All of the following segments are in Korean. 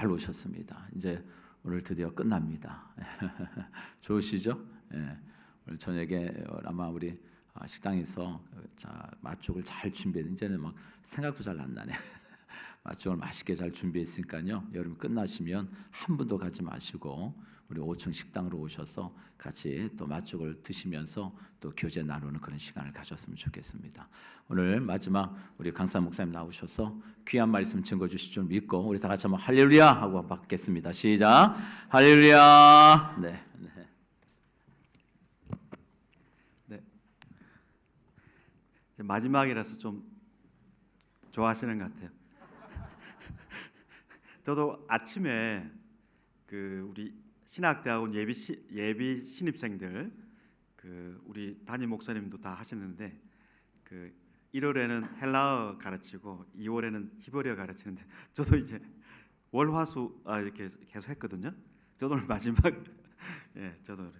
잘 오셨습니다. 이제 오늘 드디어 끝납니다. 좋으시죠? 예. 오늘 저녁에 아마 우리 식당에서 맛죽을 잘 준비해. 이제는 막 생각도 잘 안 나네. 맛죽을 맛있게 잘 준비했으니까요. 여러분 끝나시면 한 분도 가지 마시고 우리 5층 식당으로 오셔서 같이 또 맛죽을 드시면서 또 교제 나누는 그런 시간을 가졌으면 좋겠습니다. 오늘 마지막 우리 강사 목사님 나오셔서 귀한 말씀 증거 주실 줄 믿고 우리 다 같이 한번 할렐루야 하고 받겠습니다. 시작. 할렐루야. 네. 마지막이라서 좀 좋아하시는 것 같아요. 저도 아침에 우리 신학대학원 예비 신입생들 우리 담임 목사님도 다 하시는데 1월에는 헬라어 가르치고 2월에는 히브리어 가르치는데 저도 이제 월화수 이렇게 계속 했거든요. 저도 오늘 마지막 저도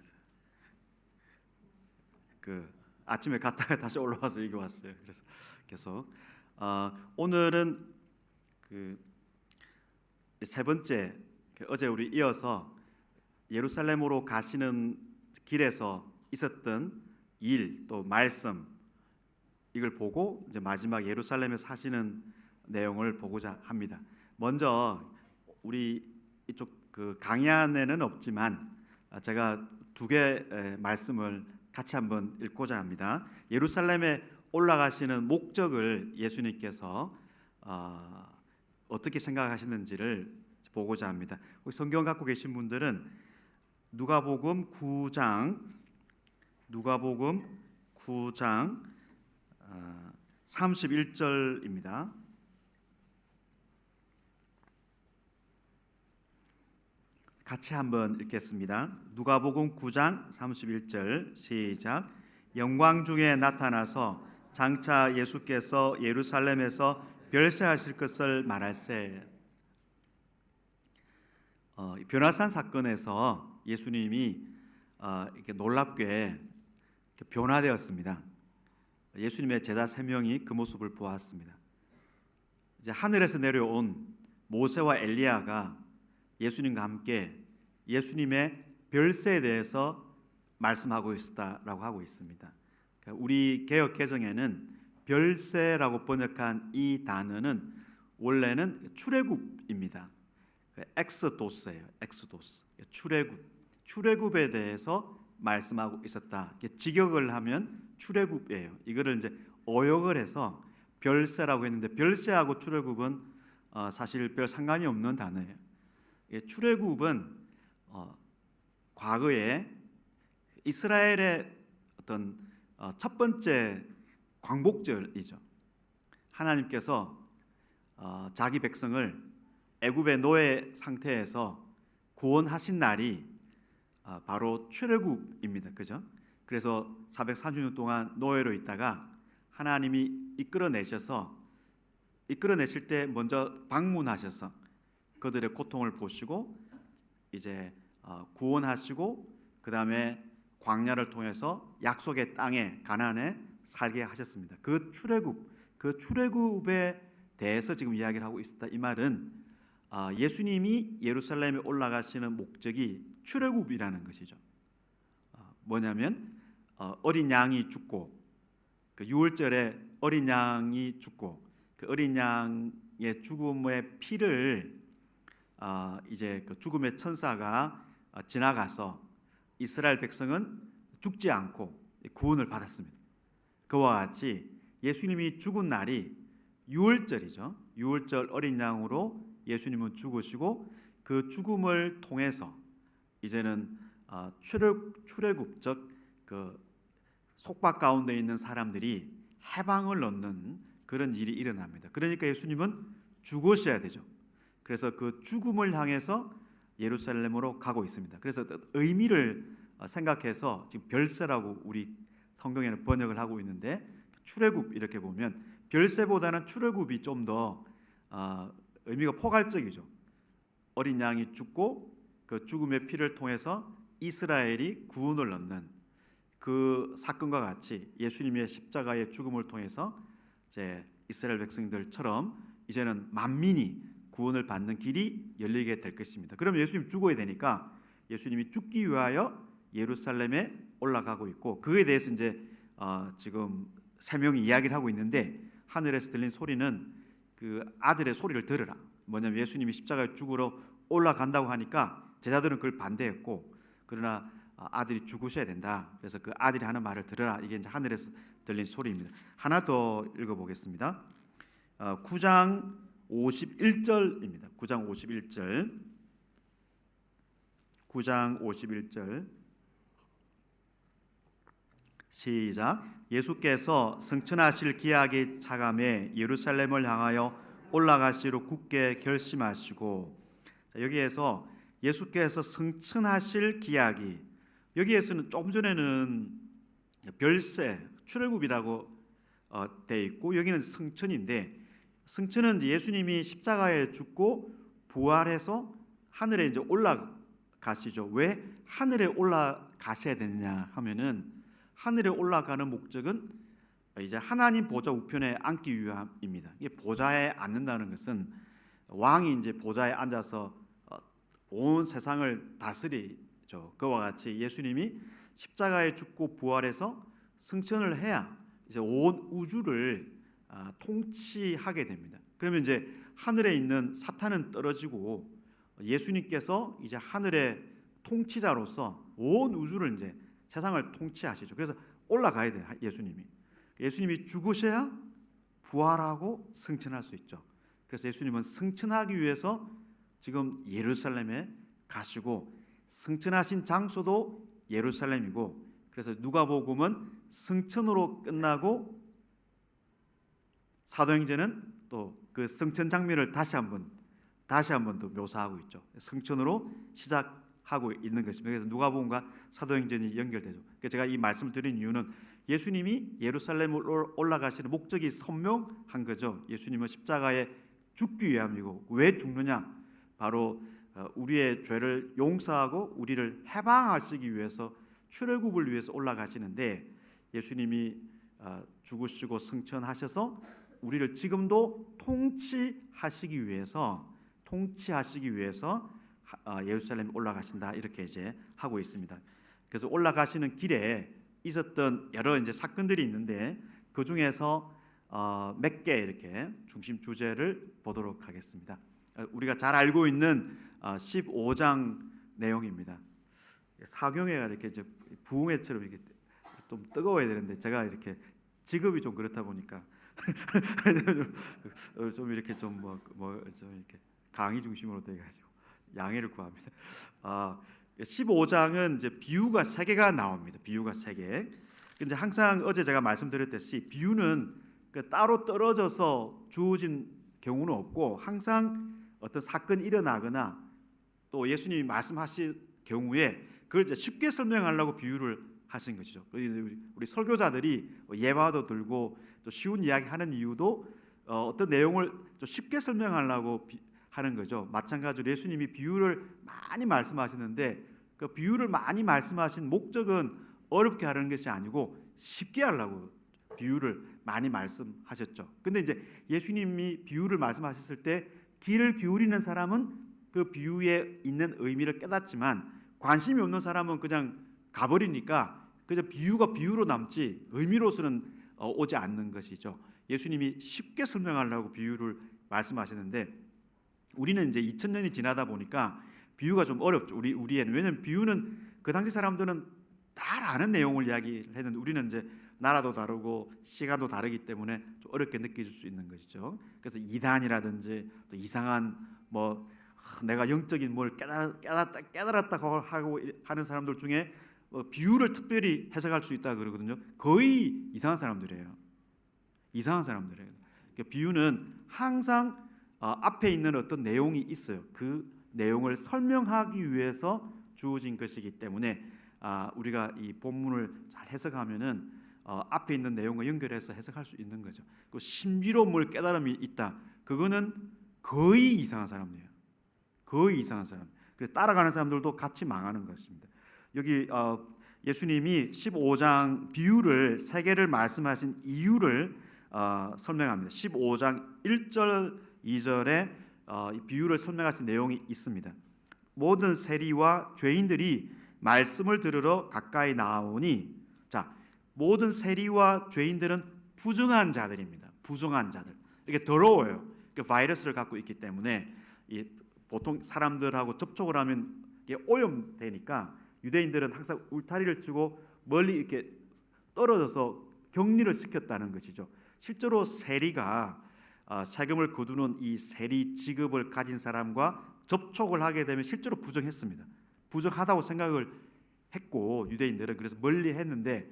아침에 갔다가 다시 올라와서 여기 왔어요. 그래서 계속 오늘은 세 번째 어제 우리 이어서 예루살렘으로 가시는 길에서 있었던 일 또 말씀 이걸 보고 이제 마지막 예루살렘에 사시는 내용을 보고자 합니다. 먼저 우리 이쪽 강의안에는 없지만 제가 두 개 말씀을 같이 한번 읽고자 합니다. 예루살렘에 올라가시는 목적을 예수님께서 어떻게 생각하시는지를 보고자 합니다. 성경 갖고 계신 분들은 누가복음 9장 31절입니다. 같이 한번 읽겠습니다. 누가복음 9장 31절 시작. 영광 중에 나타나서 장차 예수께서 예루살렘에서 별세하실 것을 말할세. 변화산 사건에서 예수님이 이렇게 놀랍게 변화되었습니다. 예수님의 제자 3명이 그 모습을 보았습니다. 이제 하늘에서 내려온 모세와 엘리야가 예수님과 함께 예수님의 별세에 대해서 말씀하고 있었다라고 하고 있습니다. 우리 개역 개정에는 별세라고 번역한 이 단어는 원래는 출애굽입니다. 엑스도스예요. 엑스도스. 출애굽에 대해서 말씀하고 있었다. 직역을 하면 출애굽이에요. 이거를 이제 어역을 해서 별세라고 했는데 별세하고 출애굽은 사실 별 상관이 없는 단어예요. 출애굽은 과거에 이스라엘의 어떤 첫 번째 광복절이죠. 하나님께서 자기 백성을 애굽의 노예 상태에서 구원하신 날이 바로 출애굽입니다. 그죠? 그래서 430년 동안 노예로 있다가 하나님이 이끌어내실 때 먼저 방문하셔서 그들의 고통을 보시고 이제 구원하시고 그 다음에 광야를 통해서 약속의 땅에 가나안에 살게 하셨습니다. 그 출애굽에 대해서 지금 이야기를 하고 있다. 이 말은 예수님이 예루살렘에 올라가시는 목적이 출애굽이라는 것이죠. 뭐냐면 어린 양이 죽고 그 유월절에 어린 양이 죽고 그 어린 양의 죽음의 피를 이제 그 죽음의 천사가 지나가서 이스라엘 백성은 죽지 않고 구원을 받았습니다. 그와 같이 예수님이 죽은 날이 유월절이죠. 유월절 어린 양으로 예수님은 죽으시고 그 죽음을 통해서 이제는 출애굽적 그 속박 가운데 있는 사람들이 해방을 얻는 그런 일이 일어납니다. 그러니까 예수님은 죽으셔야 되죠. 그래서 그 죽음을 향해서 예루살렘으로 가고 있습니다. 그래서 의미를 생각해서 지금 별세라고 우리 성경에는 번역을 하고 있는데 출애굽 이렇게 보면 별세보다는 출애굽이 좀 더 의미가 포괄적이죠. 어린 양이 죽고 그 죽음의 피를 통해서 이스라엘이 구원을 얻는 그 사건과 같이 예수님의 십자가의 죽음을 통해서 이제 이스라엘 백성들처럼 이제는 만민이 구원을 받는 길이 열리게 될 것입니다. 그럼 예수님 죽어야 되니까 예수님이 죽기 위하여 예루살렘에 올라가고 있고, 그에 대해서 이제 지금 세 명이 이야기를 하고 있는데, 하늘에서 들린 소리는 그 아들의 소리를 들으라. 뭐냐면 예수님이 십자가에 죽으러 올라간다고 하니까 제자들은 그걸 반대했고, 그러나 아들이 죽으셔야 된다. 그래서 그 아들이 하는 말을 들으라. 이게 이제 하늘에서 들린 소리입니다. 하나 더 읽어보겠습니다. 9장 51절입니다. 9장 51절. 9장 51절. 시작. 예수께서 승천하실 기약이 차감해 예루살렘을 향하여 올라가시로 굳게 결심하시고, 여기에서 예수께서 승천하실 기약이, 여기에서는 조금 전에는 별세, 출애굽이라고 돼 있고, 여기는 승천인데, 승천은 예수님이 십자가에 죽고 부활해서 하늘에 이제 올라가시죠. 왜 하늘에 올라가셔야 되느냐 하면은, 하늘에 올라가는 목적은 이제 하나님 보좌 우편에 앉기 위함입니다. 이게 보좌에 앉는다는 것은 왕이 이제 보좌에 앉아서 온 세상을 다스리죠. 그와 같이 예수님이 십자가에 죽고 부활해서 승천을 해야 이제 온 우주를 통치하게 됩니다. 그러면 이제 하늘에 있는 사탄은 떨어지고 예수님께서 이제 하늘의 통치자로서 온 우주를 이제 세상을 통치하시죠. 그래서 올라가야 돼요. 예수님이 죽으셔야 부활하고 승천할 수 있죠. 그래서 예수님은 승천하기 위해서 지금 예루살렘에 가시고, 승천하신 장소도 예루살렘이고, 그래서 누가복음은 승천으로 끝나고 사도행전은 또 그 승천 장면을 다시 한번 또 묘사하고 있죠. 승천으로 시작하고 있는 것입니다. 그래서 누가복음과 사도행전이 연결되죠. 그래서 제가 이 말씀을 드린 이유는 예수님이 예루살렘으로 올라가시는 목적이 선명한 거죠. 예수님은 십자가에 죽기 위함이고, 왜 죽느냐? 바로 우리의 죄를 용서하고 우리를 해방하시기 위해서, 출애굽을 위해서 올라가시는데, 예수님이 죽으시고 승천하셔서 우리를 지금도 통치하시기 위해서 예루살렘에 올라가신다, 이렇게 이제 하고 있습니다. 그래서 올라가시는 길에 있었던 여러 이제 사건들이 있는데, 그 중에서 몇 개 이렇게 중심 주제를 보도록 하겠습니다. 우리가 잘 알고 있는 15장 내용입니다. 사경회가 이렇게 이제 부흥회처럼 이렇게 좀 뜨거워야 되는데, 제가 이렇게 직업이 좀 그렇다 보니까 좀 이렇게 좀 이렇게 강의 중심으로 돼가지고 양해를 구합니다. 15장은 이제 비유가 3개가 나옵니다. 비유가 3개. 근데 항상 어제 제가 말씀드렸듯이 비유는 따로 떨어져서 주어진 경우는 없고, 항상 어떤 사건이 일어나거나 또 예수님이 말씀하실 경우에 그걸 이제 쉽게 설명하려고 비유를 하신 것이죠. 우리 설교자들이 예화도 들고 또 쉬운 이야기 하는 이유도 어떤 내용을 좀 쉽게 설명하려고 하는 거죠. 마찬가지로 예수님이 비유를 많이 말씀하시는데, 그 비유를 많이 말씀하신 목적은 어렵게 하는 것이 아니고 쉽게 하려고 비유를 많이 말씀하셨죠. 근데 이제 예수님이 비유를 말씀하셨을 때 귀를 기울이는 사람은 그 비유에 있는 의미를 깨닫지만, 관심이 없는 사람은 그냥 가버리니까 그저 비유가 비유로 남지 의미로서는 오지 않는 것이죠. 예수님이 쉽게 설명하려고 비유를 말씀하시는데, 우리는 이제 2000년이 지나다 보니까 비유가 좀 어렵죠. 우리에는. 왜냐하면 비유는 그 당시 사람들은 잘 아는 내용을 이야기를 했는데, 우리는 이제 나라도 다르고 시간도 다르기 때문에 좀 어렵게 느껴질 수 있는 것이죠. 그래서 이단이라든지 또 이상한 내가 영적인 뭘 깨달았다고 하고 하는 사람들 중에 비유를 특별히 해석할 수 있다 그러거든요. 거의 이상한 사람들이에요. 그러니까 비유는 항상 앞에 있는 어떤 내용이 있어요. 그 내용을 설명하기 위해서 주어진 것이기 때문에 우리가 이 본문을 잘 해석하면은 앞에 있는 내용과 연결해서 해석할 수 있는 거죠. 그 신비로운 깨달음이 있다. 그거는 거의 이상한 사람이에요. 거의 이상한 사람. 그래서 따라가는 사람들도 같이 망하는 것입니다. 여기 예수님이 15장 비유를 3개를 말씀하신 이유를 설명합니다. 15장 1절 2절에 이 비유를 설명하신 내용이 있습니다. 모든 세리와 죄인들이 말씀을 들으러 가까이 나오니, 자, 모든 세리와 죄인들은 부정한 자들입니다. 부정한 자들. 이게 더러워요. 그 바이러스를 갖고 있기 때문에 이 보통 사람들하고 접촉을 하면 이게 오염되니까 유대인들은 항상 울타리를 치고 멀리 이렇게 떨어져서 격리를 시켰다는 것이죠. 실제로 세리가 세금을 거두는 이 세리 직업을 가진 사람과 접촉을 하게 되면 실제로 부정했습니다. 부정하다고 생각을 했고 유대인들은 그래서 멀리 했는데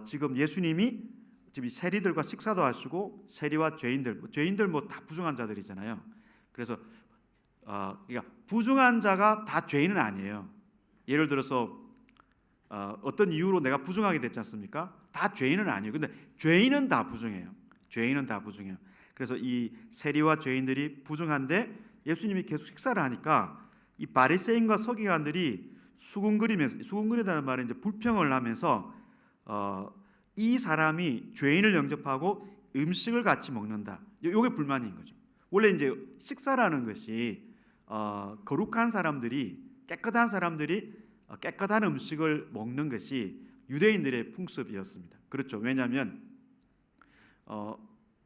지금 예수님이 지금 세리들과 식사도 하시고 세리와 죄인들 뭐 다 부정한 자들이잖아요. 그래서 그러니까 부정한 자가 다 죄인은 아니에요. 예를 들어서 어떤 이유로 내가 부정하게 됐지 않습니까? 다 죄인은 아니에요. 근데 죄인은 다 부정해요. 죄인은 다 부정해요. 그래서 이 세리와 죄인들이 부정한데 예수님이 계속 식사를 하니까 이 바리새인과 서기관들이 수군거리다는 말은 이제 불평을 하면서 이 사람이 죄인을 영접하고 음식을 같이 먹는다. 이게 불만인 거죠. 원래 이제 식사라는 것이 거룩한 사람들이 깨끗한 사람들이 깨끗한 음식을 먹는 것이 유대인들의 풍습이었습니다. 그렇죠. 왜냐하면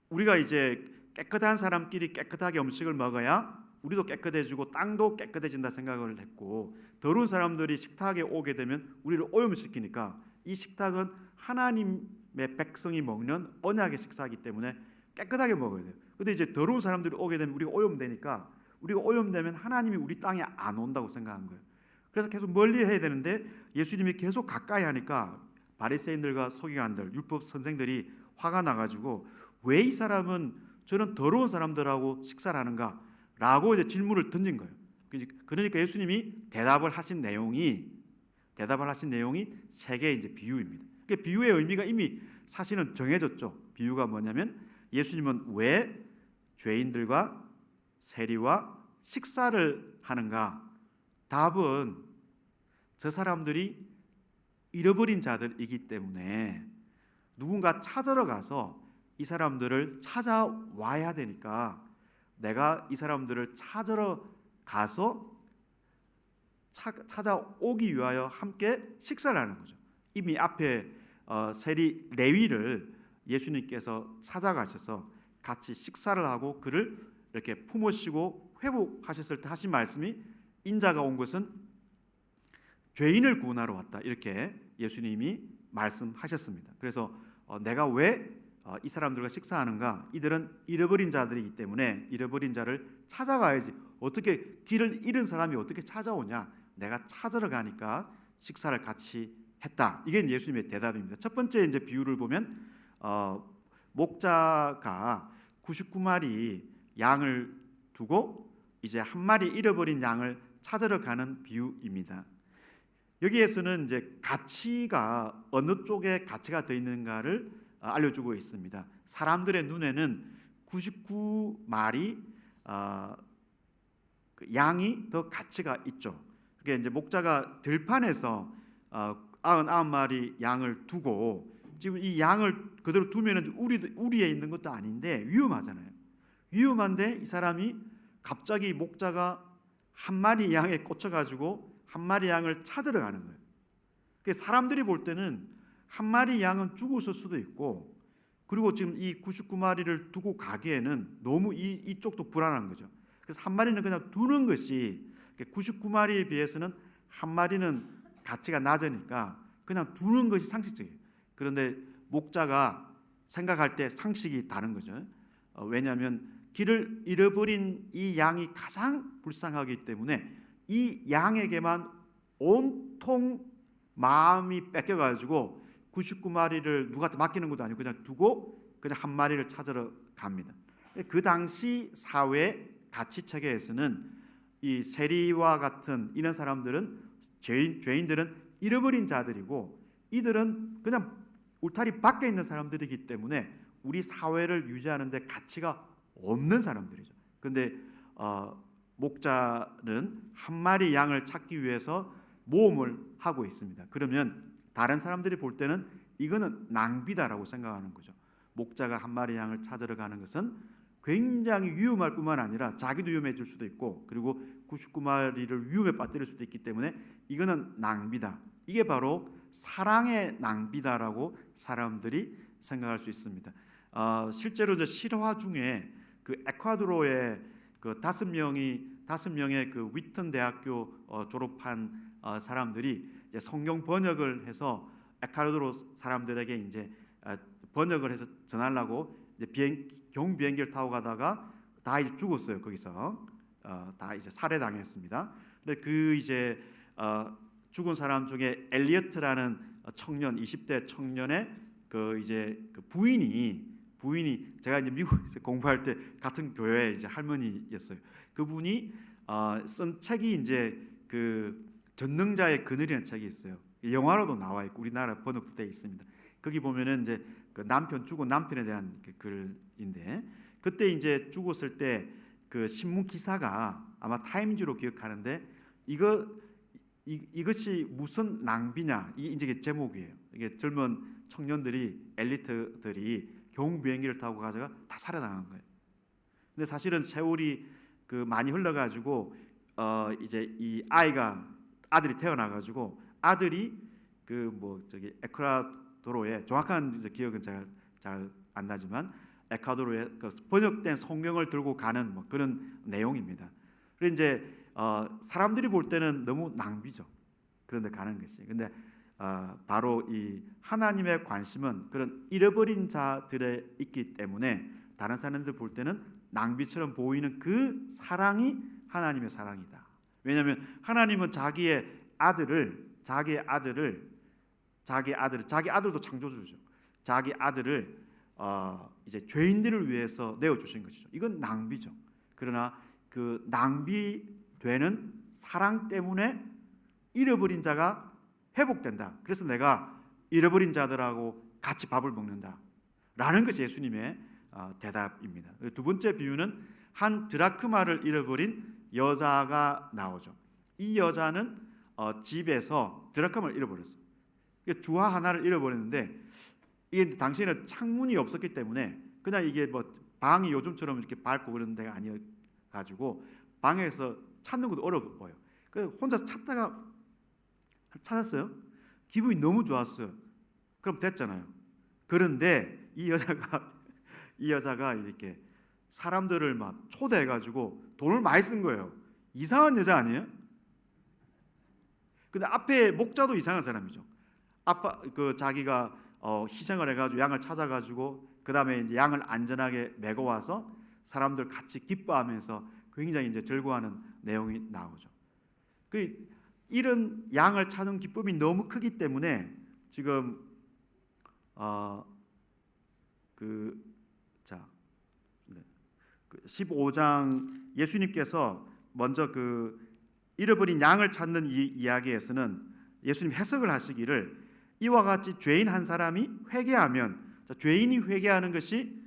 우리가 이제 깨끗한 사람끼리 깨끗하게 음식을 먹어야 우리도 깨끗해지고 땅도 깨끗해진다 생각을 했고 더러운 사람들이 식탁에 오게 되면 우리를 오염시키니까 이 식탁은 하나님의 백성이 먹는 언약의 식사이기 때문에 깨끗하게 먹어야 돼요. 근데 이제 더러운 사람들이 오게 되면 우리가 오염되니까 우리가 오염되면 하나님이 우리 땅에 안 온다고 생각한 거예요. 그래서 계속 멀리 해야 되는데 예수님이 계속 가까이 하니까 바리새인들과 서기관들, 율법 선생들이 화가 나가지고 왜 이 사람은 저런 더러운 사람들하고 식사를 하는가라고 이제 질문을 던진 거예요. 그러니까 예수님이 대답을 하신 내용이 세 개의 이제 비유입니다. 그 비유의 의미가 이미 사실은 정해졌죠. 비유가 뭐냐면 예수님은 왜 죄인들과 세리와 식사를 하는가? 답은 저 사람들이 잃어버린 자들이기 때문에 누군가 찾으러 가서 이 사람들을 찾아와야 되니까 내가 이 사람들을 찾으러 가서 찾아오기 위하여 함께 식사를 하는 거죠. 이미 앞에 세리 레위를 예수님께서 찾아가셔서 같이 식사를 하고 그를 이렇게 품으시고 회복하셨을 때 하신 말씀이 인자가 온 것은 죄인을 구원하러 왔다 이렇게 예수님이 말씀하셨습니다. 그래서 내가 왜 이 사람들과 식사하는가? 이들은 잃어버린 자들이기 때문에 잃어버린 자를 찾아가야지. 어떻게 길을 잃은 사람이 어떻게 찾아오냐? 내가 찾으러 가니까 식사를 같이 했다. 이게 예수님의 대답입니다. 첫 번째 이제 비유를 보면 목자가 99마리 양을 두고 이제 한 마리 잃어버린 양을 찾으러 가는 비유입니다. 여기에서는 이제 가치가 어느 쪽에 가치가 더 있는가를 알려주고 있습니다. 사람들의 눈에는 99마리 양이 더 가치가 있죠. 그게 이제 목자가 들판에서 99마리 양을 두고 지금 이 양을 그대로 두면은 우리에 있는 것도 아닌데 위험하잖아요. 위험한데 이 사람이 갑자기 목자가 한 마리 양에 꽂혀가지고 한 마리 양을 찾으러 가는 거예요. 사람들이 볼 때는 한 마리 양은 죽었을 수도 있고 그리고 지금 이 99마리를 두고 가기에는 너무 이쪽도 불안한 거죠. 그래서 한 마리는 그냥 두는 것이 99마리에 비해서는 한 마리는 가치가 낮으니까 그냥 두는 것이 상식적이에요. 그런데 목자가 생각할 때 상식이 다른 거죠. 왜냐하면 길을 잃어버린 이 양이 가장 불쌍하기 때문에 이 양에게만 온통 마음이 뺏겨가지고 99마리를 누구한테 맡기는 것도 아니고 그냥 두고 그냥 한 마리를 찾으러 갑니다. 그 당시 사회 가치 체계에서는 이 세리와 같은 이런 사람들은 죄인들은 잃어버린 자들이고 이들은 그냥 울타리 밖에 있는 사람들이기 때문에 우리 사회를 유지하는 데 가치가 없는 사람들이죠. 그런데 목자는 한 마리 양을 찾기 위해서 모험을 하고 있습니다. 그러면 다른 사람들이 볼 때는 이거는 낭비다라고 생각하는 거죠. 목자가 한 마리 양을 찾으러 가는 것은 굉장히 위험할 뿐만 아니라 자기도 위험해질 수도 있고 그리고 99마리를 위험에 빠뜨릴 수도 있기 때문에 이거는 낭비다. 이게 바로 사랑의 낭비다라고 사람들이 생각할 수 있습니다. 실제로 이제 실화 중에 그 에콰도르의 그 5명의 그 위튼 대학교 졸업한 사람들이 이제 성경 번역을 해서 에콰도르 사람들에게 이제 번역을 해서 전하려고 이제 경비행기를 타고 가다가 다 이제 죽었어요. 거기서 다 이제 살해당했습니다. 근데 그 이제 죽은 사람 중에 엘리어트라는 청년, 20대 청년의 그 이제 그 부인이 제가 이제 미국에서 공부할 때 같은 교회 이제 할머니였어요. 그분이 쓴 책이 이제 그 전능자의 그늘이라는 책이 있어요. 영화로도 나와 있고 우리나라 번역도 되어 있습니다. 거기 보면은 이제 그 죽은 남편에 대한 그 글인데 그때 이제 죽었을 때 그 신문 기사가 아마 타임즈로 기억하는데 이것이 무슨 낭비냐 이게 이제 제목이에요. 이게 젊은 청년들이 엘리트들이 경비행기를 타고 가다가 다 살해당한 거예요. 근데 사실은 세월이 그 많이 흘러가지고 이제 이 아들이 태어나가지고 아들이 그 뭐 저기 에콰도르에 정확한 이제 기억은 잘 안 나지만 에콰도르에 그 번역된 성경을 들고 가는 뭐 그런 내용입니다. 그래서 이제 사람들이 볼 때는 너무 낭비죠. 그런데 가는 것이. 근데 바로 이 하나님의 관심은 그런 잃어버린 자들에 있기 때문에 다른 사람들 볼 때는 낭비처럼 보이는 그 사랑이 하나님의 사랑이다. 왜냐하면 하나님은 자기 아들도 창조주죠. 자기 아들을 이제 죄인들을 위해서 내어 주신 것이죠. 이건 낭비죠. 그러나 그 낭비되는 사랑 때문에 잃어버린 자가 회복된다. 그래서 내가 잃어버린 자들하고 같이 밥을 먹는다. 라는 것이 예수님의 대답입니다. 두 번째 비유는 한 드라크마를 잃어버린 여자가 나오죠. 이 여자는 집에서 드라크마를 잃어버렸어요. 주화 하나를 잃어버렸는데 이게 당시에는 창문이 없었기 때문에 그냥 이게 뭐 방이 요즘처럼 이렇게 밝고 그런 데가 아니어가지고 방에서 찾는 것도 어려워요. 그래서 혼자 찾다가 찾았어요. 기분이 너무 좋았어요. 그럼 됐잖아요. 그런데 이 여자가 이렇게 사람들을 막 초대해가지고 돈을 많이 쓴 거예요. 이상한 여자 아니에요? 근데 앞에 목자도 이상한 사람이죠. 자기가 희생을 해가지고 양을 찾아가지고 그 다음에 이제 양을 안전하게 메고 와서 사람들 같이 기뻐하면서 굉장히 이제 즐거워하는 내용이 나오죠. 이런 양을 찾는 기쁨이 너무 크기 때문에 지금 15장 예수님께서 먼저 그 잃어버린 양을 찾는 이 이야기에서는 예수님 해석을 하시기를 이와 같이 죄인 한 사람이 회개하면 죄인이 회개하는 것이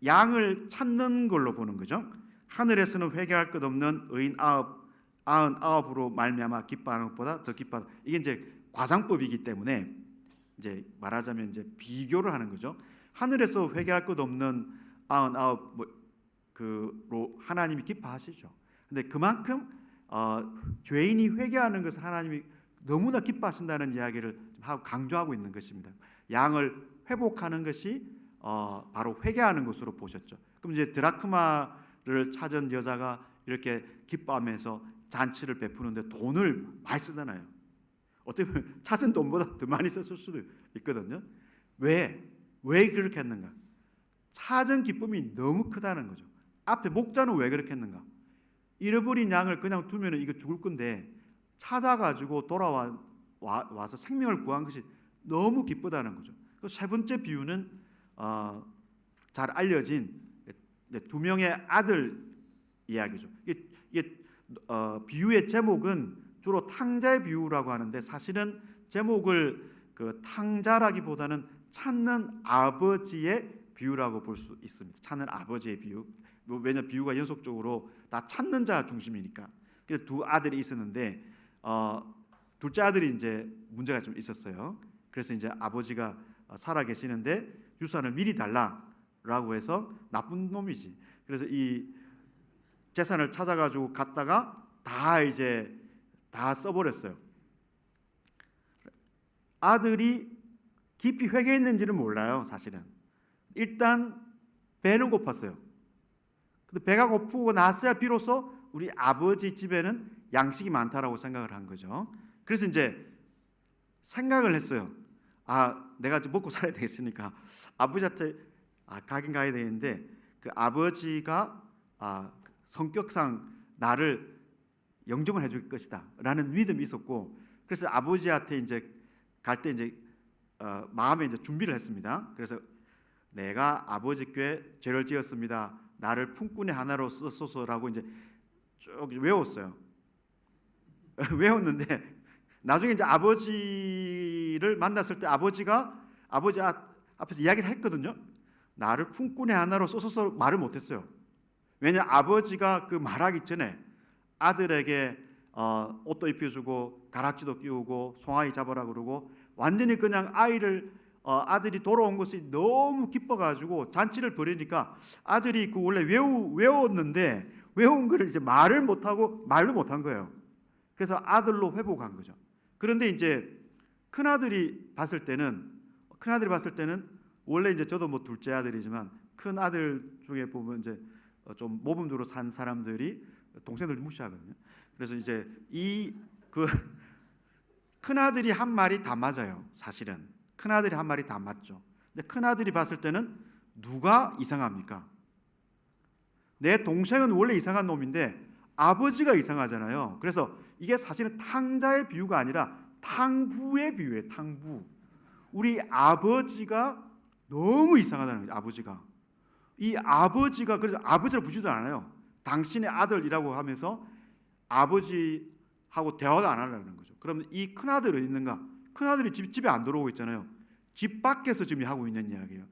양을 찾는 걸로 보는 거죠. 하늘에서는 회개할 것 없는 의인 99으로 말미암아 기뻐하는 것보다 더 기뻐하다. 이게 이제 과장법이기 때문에 이제 말하자면 이제 비교를 하는 거죠. 하늘에서 회개할 것 없는 99로 하나님이 기뻐하시죠. 근데 그만큼 죄인이 회개하는 것을 하나님이 너무나 기뻐하신다는 이야기를 하고 강조하고 있는 것입니다. 양을 회복하는 것이 바로 회개하는 것으로 보셨죠. 그럼 이제 드라크마를 찾은 여자가 이렇게 기뻐하면서 잔치를 베푸는데 돈을 많이 쓰잖아요. 어떻게 보면 찾은 돈보다 더 많이 썼을 수도 있거든요. 왜 그렇게 했는가? 찾은 기쁨이 너무 크다는 거죠. 앞에 목자는 왜 그렇게 했는가? 잃어버린 양을 그냥 두면 이거 죽을 건데 찾아가지고 와서 생명을 구한 것이 너무 기쁘다는 거죠. 세 번째 비유는 잘 알려진 두 명의 아들 이야기죠. 이게 비유의 제목은 주로 탕자의 비유라고 하는데 사실은 제목을 그 탕자라기보다는 찾는 아버지의 비유라고 볼 수 있습니다. 찾는 아버지의 비유. 왜냐하면 비유가 연속적으로 다 찾는 자 중심이니까. 그래서 두 아들이 있었는데 둘째 아들이 이제 문제가 좀 있었어요. 그래서 이제 아버지가 살아 계시는데 유산을 미리 달라라고 해서 나쁜 놈이지. 그래서 이 재산을 찾아가지고 갔다가 다 써버렸어요. 아들이 깊이 회개했는지는 몰라요, 사실은. 일단 배는 고팠어요. 근데 배가 고프고 나서야 비로소 우리 아버지 집에는 양식이 많다라고 생각을 한 거죠. 그래서 이제 생각을 했어요. 내가 이제 먹고 살아야 되겠으니까 아버지한테 가긴 가야 되는데 그 아버지가 성격상 나를 영접을 해줄 것이다라는 믿음이 있었고, 그래서 아버지한테 이제 갈 때 이제 마음에 이제 준비를 했습니다. 그래서 내가 아버지께 죄를 지었습니다. 나를 품꾼의 하나로 쓰소서라고 이제 쭉 외웠어요. 외웠는데 나중에 이제 아버지를 만났을 때 아버지 앞에서 이야기를 했거든요. 나를 품꾼의 하나로 써서서 말을 못했어요. 왜냐 아버지가 그 말하기 전에 아들에게 옷도 입혀주고 가락지도 끼우고 송아지 잡으라 그러고 완전히 그냥 아들이 돌아온 것이 너무 기뻐가지고 잔치를 벌이니까 아들이 그 원래 외웠는데 외운 거를 이제 말을 못하고 말도 못한 거예요. 그래서 아들로 회복한 거죠. 그런데 이제 큰아들이 봤을 때는 원래 이제 저도 뭐 둘째 아들이지만 큰 아들 중에 보면 이제 좀 모범적으로 산 사람들이 동생들 무시하거든요. 그래서 이제 큰 아들이 한 말이 다 맞아요. 사실은 큰 아들이 한 말이 다 맞죠. 근데 큰 아들이 봤을 때는 누가 이상합니까? 내 동생은 원래 이상한 놈인데 아버지가 이상하잖아요. 그래서 이게 사실은 탕자의 비유가 아니라 탕부의 비유예요. 탕부. 우리 아버지가 너무 이상하다는 거죠. 아버지가. 이 아버지가 그래서 아버지를 부르지도 않아요. 당신의 아들이라고 하면서 아버지하고 대화도 안 하려는 거죠. 그럼 이 큰아들 어디 있는가? 큰아들이 집에 안 들어오고 있잖아요. 집 밖에서 지금 하고 있는 이야기예요.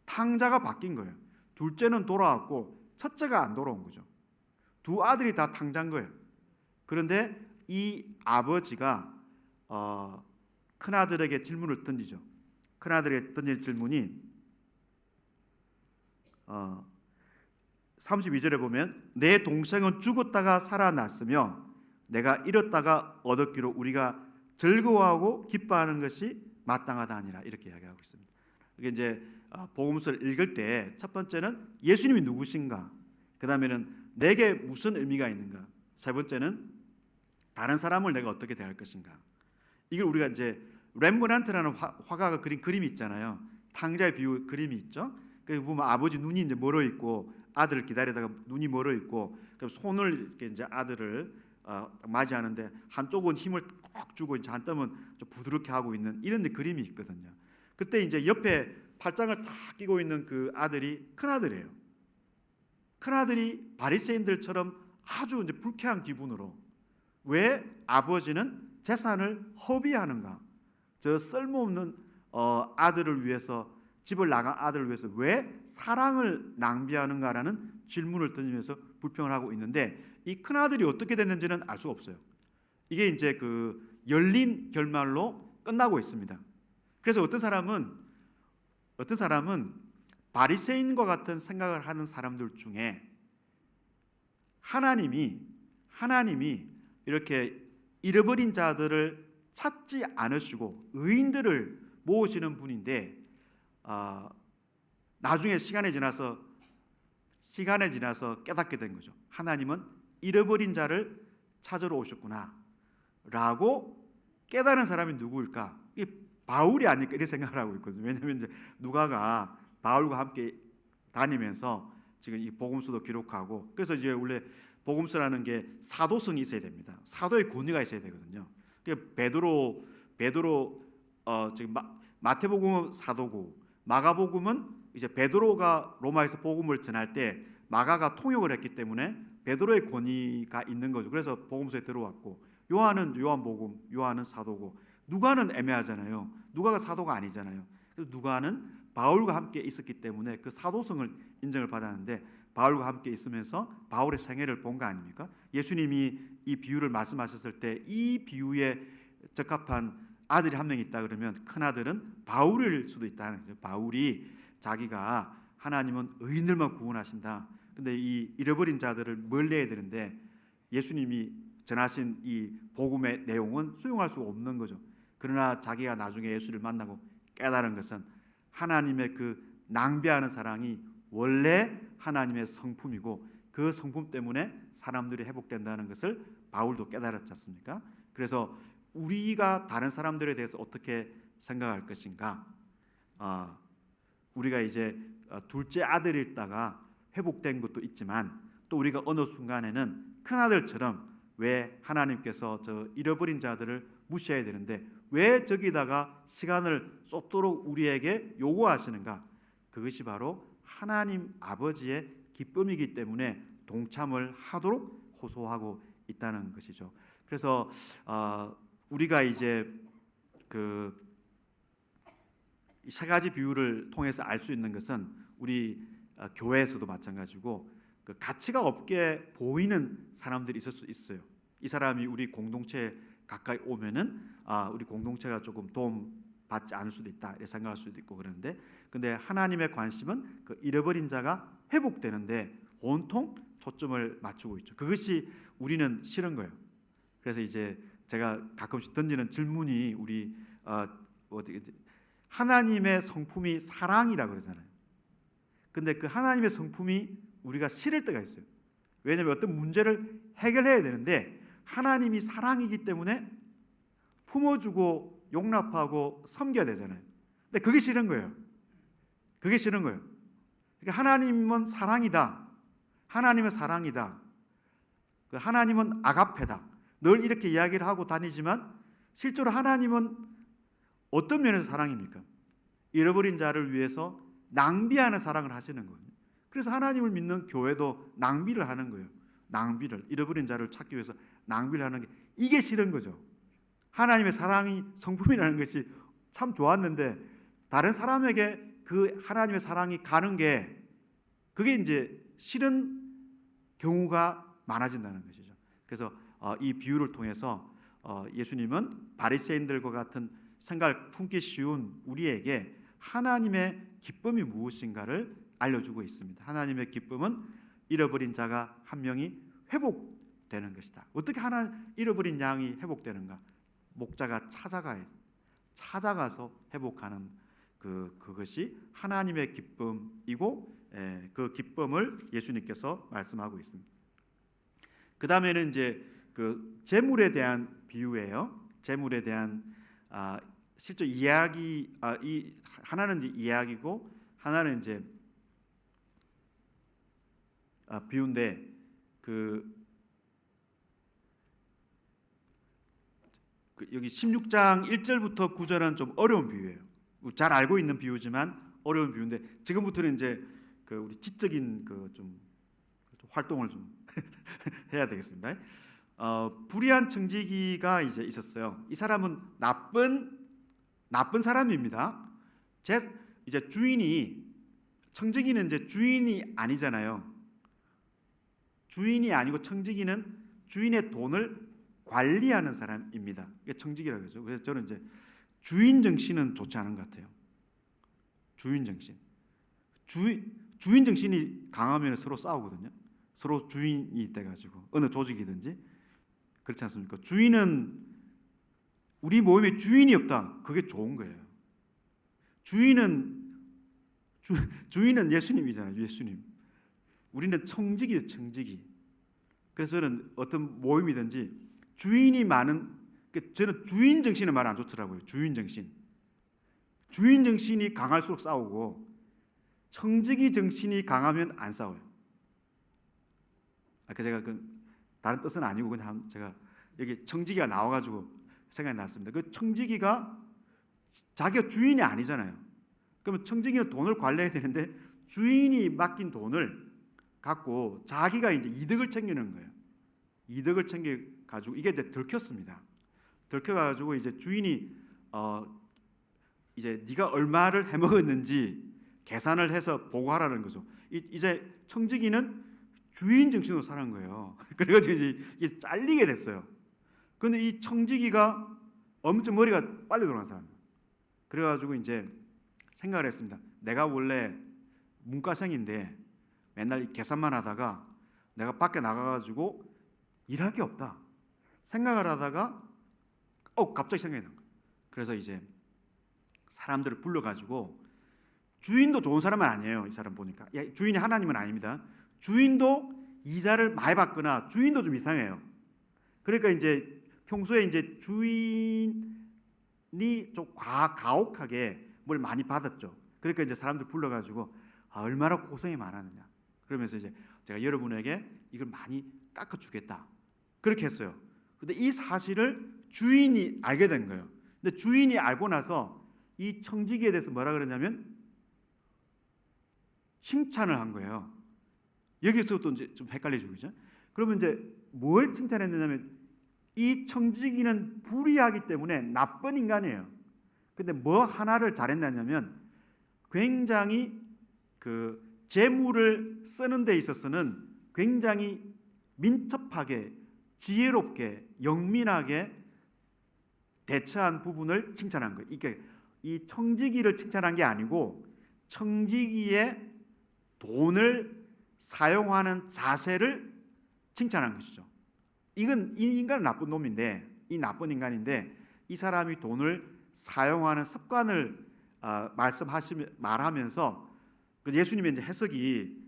탕자가 바뀐 거예요. 둘째는 돌아왔고 첫째가 안 돌아온 거죠. 두 아들이 다 탕자인 거예요. 그런데 이 아버지가 큰아들에게 질문을 던지죠. 큰아들에게 던질 질문이 32절에 보면 내 동생은 죽었다가 살아났으며 내가 잃었다가 얻었기로 우리가 즐거워하고 기뻐하는 것이 마땅하다 아니라 이렇게 이야기하고 있습니다. 이게 이제 복음서를 읽을 때 첫 번째는 예수님이 누구신가, 그 다음에는 내게 무슨 의미가 있는가, 세 번째는 다른 사람을 내가 어떻게 대할 것인가. 이걸 우리가 이제 렘브란트라는 화가가 그린 그림이 있잖아요. 탕자의 비유 그림이 있죠. 그 보면 아버지 눈이 이제 멀어 있고 아들을 기다리다가 눈이 멀어 있고 그럼 손을 이렇게 이제 아들을 맞이하는데 한쪽은 힘을 꼭 주고 이제 한쪽은 좀 부드럽게 하고 있는 이런 그림이 있거든요. 그때 이제 옆에 팔짱을 딱 끼고 있는 그 아들이 큰 아들이에요. 큰 아들이 바리새인들처럼 아주 이제 불쾌한 기분으로 왜 아버지는 재산을 허비하는가? 저 쓸모없는 아들을 위해서 집을 나간 아들을 위해서 왜 사랑을 낭비하는가라는 질문을 던지면서 불평을 하고 있는데 이 큰 아들이 어떻게 됐는지는 알 수가 없어요. 이게 이제 그 열린 결말로 끝나고 있습니다. 그래서 어떤 사람은 바리새인과 같은 생각을 하는 사람들 중에 하나님이 이렇게 잃어버린 자들을 찾지 않으시고 의인들을 모으시는 분인데 나중에 시간이 지나서 깨닫게 된 거죠. 하나님은 잃어버린 자를 찾으러 오셨구나 라고 깨달은 사람이 누구일까? 이게 바울이 아닐까 이렇게 생각을 하고 있거든요. 왜냐하면 이제 누가가 바울과 함께 다니면서 지금 이 복음서도 기록하고, 그래서 이제 원래 복음서라는 게 사도성이 있어야 됩니다. 사도의 권위가 있어야 되거든요. 베드로 지금 마태복음은 사도고 마가복음은 이제 베드로가 로마에서 복음을 전할 때 마가가 통역을 했기 때문에 베드로의 권위가 있는 거죠. 그래서 복음서에 들어왔고, 요한은 요한복음, 요한은 사도고, 누가는 애매하잖아요. 누가가 사도가 아니잖아요. 그래서 누가는 바울과 함께 있었기 때문에 그 사도성을 인정을 받았는데 바울과 함께 있으면서 바울의 생애를 본 거 아닙니까? 예수님이 이 비유를 말씀하셨을 때 이 비유에 적합한 아들이 한 명 있다 그러면 큰 아들은 바울일 수도 있다는 거죠. 바울이 자기가 하나님은 의인들만 구원하신다. 근데 이 잃어버린 자들을 멀리해야 되는데 예수님이 전하신 이 복음의 내용은 수용할 수가 없는 거죠. 그러나 자기가 나중에 예수를 만나고 깨달은 것은 하나님의 그 낭비하는 사랑이 원래 하나님의 성품이고 그 성품 때문에 사람들이 회복된다는 것을 바울도 깨달았지 않습니까? 그래서 우리가 다른 사람들에 대해서 어떻게 생각할 것인가? 우리가 이제 둘째 아들이 있다가 회복된 것도 있지만 또 우리가 어느 순간에는 큰 아들처럼 왜 하나님께서 저 잃어버린 자들을 무시해야 되는데 왜 저기다가 시간을 쏟도록 우리에게 요구하시는가? 그것이 바로 하나님 아버지의 기쁨이기 때문에 동참을 하도록 호소하고 있다는 것이죠. 그래서 우리가 이제 그 세 가지 비유를 통해서 알 수 있는 것은 우리 교회에서도 마찬가지고 그 가치가 없게 보이는 사람들이 있을 수 있어요. 이 사람이 우리 공동체에 가까이 오면은 우리 공동체가 조금 도움 받지 않을 수도 있다 이렇게 생각할 수도 있고 그러는데, 근데 하나님의 관심은 그 잃어버린 자가 회복되는데 온통 초점을 맞추고 있죠. 그것이 우리는 싫은 거예요. 그래서 이제 제가 가끔씩 던지는 질문이 우리 하나님의 성품이 사랑이라고 그러잖아요. 근데 그 하나님의 성품이 우리가 싫을 때가 있어요. 왜냐하면 어떤 문제를 해결해야 되는데 하나님이 사랑이기 때문에 품어주고 용납하고 섬겨야 되잖아요. 근데 그게 싫은 거예요. 그게 싫은 거예요. 그러니까 하나님은 사랑이다. 하나님은 사랑이다. 하나님은 아가페다. 늘 이렇게 이야기를 하고 다니지만 실제로 하나님은 어떤 면에서 사랑입니까? 잃어버린 자를 위해서 낭비하는 사랑을 하시는 거예요. 그래서 하나님을 믿는 교회도 낭비를 하는 거예요. 낭비를, 잃어버린 자를 찾기 위해서 낭비를 하는 게 이게 싫은 거죠. 하나님의 사랑이 성품이라는 것이 참 좋았는데 다른 사람에게 그 하나님의 사랑이 가는 게 그게 이제 싫은 경우가 많아진다는 것이죠. 그래서 이 비유를 통해서 예수님은 바리새인들과 같은 생각을 품기 쉬운 우리에게 하나님의 기쁨이 무엇인가를 알려주고 있습니다. 하나님의 기쁨은 잃어버린 자가 한 명이 회복되는 것이다. 어떻게 잃어버린 양이 회복되는가? 목자가 찾아가서 회복하는 그것이 하나님의 기쁨이고 그 기쁨을 예수님께서 말씀하고 있습니다. 그 다음에는 이제 그 재물에 대한 비유예요. 재물에 대한 실제 이야기 이 하나는 이제 이야기고 하나는 이제 비유인데 여기 16장 1절부터 9절은 좀 어려운 비유예요. 잘 알고 있는 비유지만 어려운 비유인데 지금부터는 이제 그 우리 지적인 좀 활동을 좀 해야 되겠습니다. 불의한 청지기가 이제 있었어요. 이 사람은 나쁜 사람입니다. 이제 청지기는 이제 주인이 아니잖아요. 주인이 아니고 청지기는 주인의 돈을 관리하는 사람입니다. 이게 청지기라고 그러죠. 그래서 저는 이제 주인 정신은 좋지 않은 것 같아요. 주인 정신. 주인 정신이 강하면 서로 싸우거든요. 서로 주인이 돼가지고 어느 조직이든지 그렇지 않습니까? 주인은 우리 모임에 주인이 없다. 그게 좋은 거예요. 주인은 예수님이잖아요. 예수님. 우리는 청지기예요. 청지기. 그래서 저는 어떤 모임이든지 주인이 많은, 저는 주인 정신은 말 안 좋더라고요. 주인 정신. 주인 정신이 강할수록 싸우고 청지기 정신이 강하면 안 싸워요. 아까 제가 다른 뜻은 아니고 그냥 제가 여기 청지기가 나와가지고 생각이 났습니다. 그 청지기가 자기가 주인이 아니잖아요. 그러면 청지기는 돈을 관리해야 되는데 주인이 맡긴 돈을 갖고 자기가 이제 이득을 챙기는 거예요. 이득을 챙겨가지고 이게 이제 들켰습니다. 들켜가지고 이제 주인이 이제 네가 얼마를 해먹었는지 계산을 해서 보고하라는 거죠. 이제 청지기는 주인 정신으로 사는 거예요. 그래가지고 이제 잘리게 됐어요. 그런데 이 청지기가 엄청 머리가 빨리 돌아가는 사람. 그래가지고 이제 생각을 했습니다. 내가 원래 문과생인데 맨날 계산만 하다가 내가 밖에 나가가지고 일할 게 없다 생각을 하다가 갑자기 생각이 난 거예요. 그래서 이제 사람들을 불러가지고, 주인도 좋은 사람은 아니에요. 이 사람 보니까 주인이 하나님은 아닙니다. 주인도 이자를 많이 받거나 주인도 좀 이상해요. 그러니까 이제 평소에 이제 주인이 좀 가혹하게 뭘 많이 받았죠. 그러니까 이제 사람들 불러가지고 얼마나 고생이 많았느냐. 그러면서 이제 제가 여러분에게 이걸 많이 깎아주겠다. 그렇게 했어요. 근데 이 사실을 주인이 알게 된 거예요. 근데 주인이 알고 나서 이 청지기에 대해서 뭐라 그러냐면 칭찬을 한 거예요. 여기서부터 이제 좀 헷갈리죠, 그죠? 그러면 이제 뭘 칭찬했느냐면 이 청지기는 불의하기 때문에 나쁜 인간이에요. 근데 뭐 하나를 잘했냐면 굉장히 그 재물을 쓰는 데 있어서는 굉장히 민첩하게, 지혜롭게, 영민하게 대처한 부분을 칭찬한 거예요. 이게 이 청지기를 칭찬한 게 아니고 청지기의 돈을 사용하는 자세를 칭찬한 것이죠. 이건 이 인간은 나쁜 놈인데, 이 나쁜 인간인데 이 사람이 돈을 사용하는 습관을 말하면서 예수님의 이제 해석이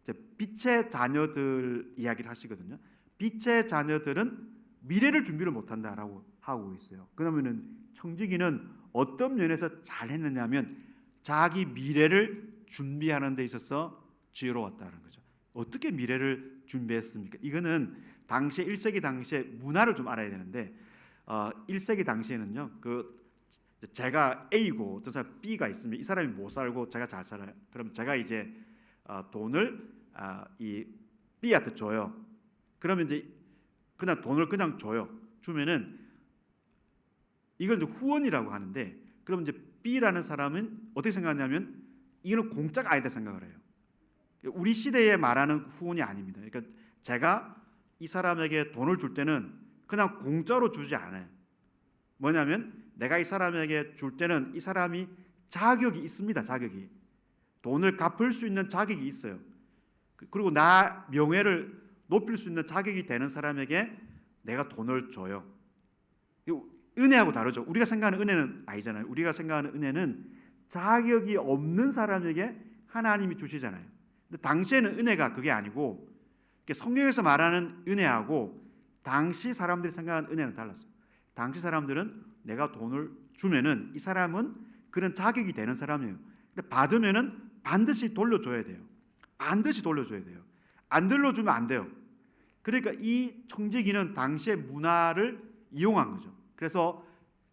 이제 빛의 자녀들 이야기를 하시거든요. 빛의 자녀들은 미래를 준비를 못한다라고 하고 있어요. 그러면은 청지기는 어떤 면에서 잘했느냐면 자기 미래를 준비하는 데 있어서 지혜로웠다는 거죠. 어떻게 미래를 준비했습니까? 이거는 당시 1세기 당시의 문화를 좀 알아야 되는데 1세기 당시에는요. 제가 A고 어떤 사람 B가 있으면 이 사람이 못 살고 제가 잘 살아요. 그럼 제가 이제 돈을 이 B한테 줘요. 그러면 이제 그냥 돈을 그냥 줘요. 주면은 이걸 이제 후원이라고 하는데, 그럼 이제 B라는 사람은 어떻게 생각하냐면 이거는 공짜가 아니다 생각을 해요. 우리 시대에 말하는 후원이 아닙니다. 그러니까 제가 이 사람에게 돈을 줄 때는 그냥 공짜로 주지 않아요. 뭐냐면 내가 이 사람에게 줄 때는 이 사람이 자격이 있습니다. 자격이. 돈을 갚을 수 있는 자격이 있어요. 그리고 나 명예를 높일 수 있는 자격이 되는 사람에게 내가 돈을 줘요. 은혜하고 다르죠. 우리가 생각하는 은혜는 아니잖아요. 우리가 생각하는 은혜는 자격이 없는 사람에게 하나님이 주시잖아요. 근데 당시에는 은혜가 그게 아니고, 성경에서 말하는 은혜하고 당시 사람들이 생각하는 은혜는 달랐어요. 당시 사람들은 내가 돈을 주면은 이 사람은 그런 자격이 되는 사람이에요. 근데 받으면은 반드시 돌려줘야 돼요. 반드시 돌려줘야 돼요. 안 돌려주면 안 돼요. 그러니까 이 청지기는 당시의 문화를 이용한 거죠. 그래서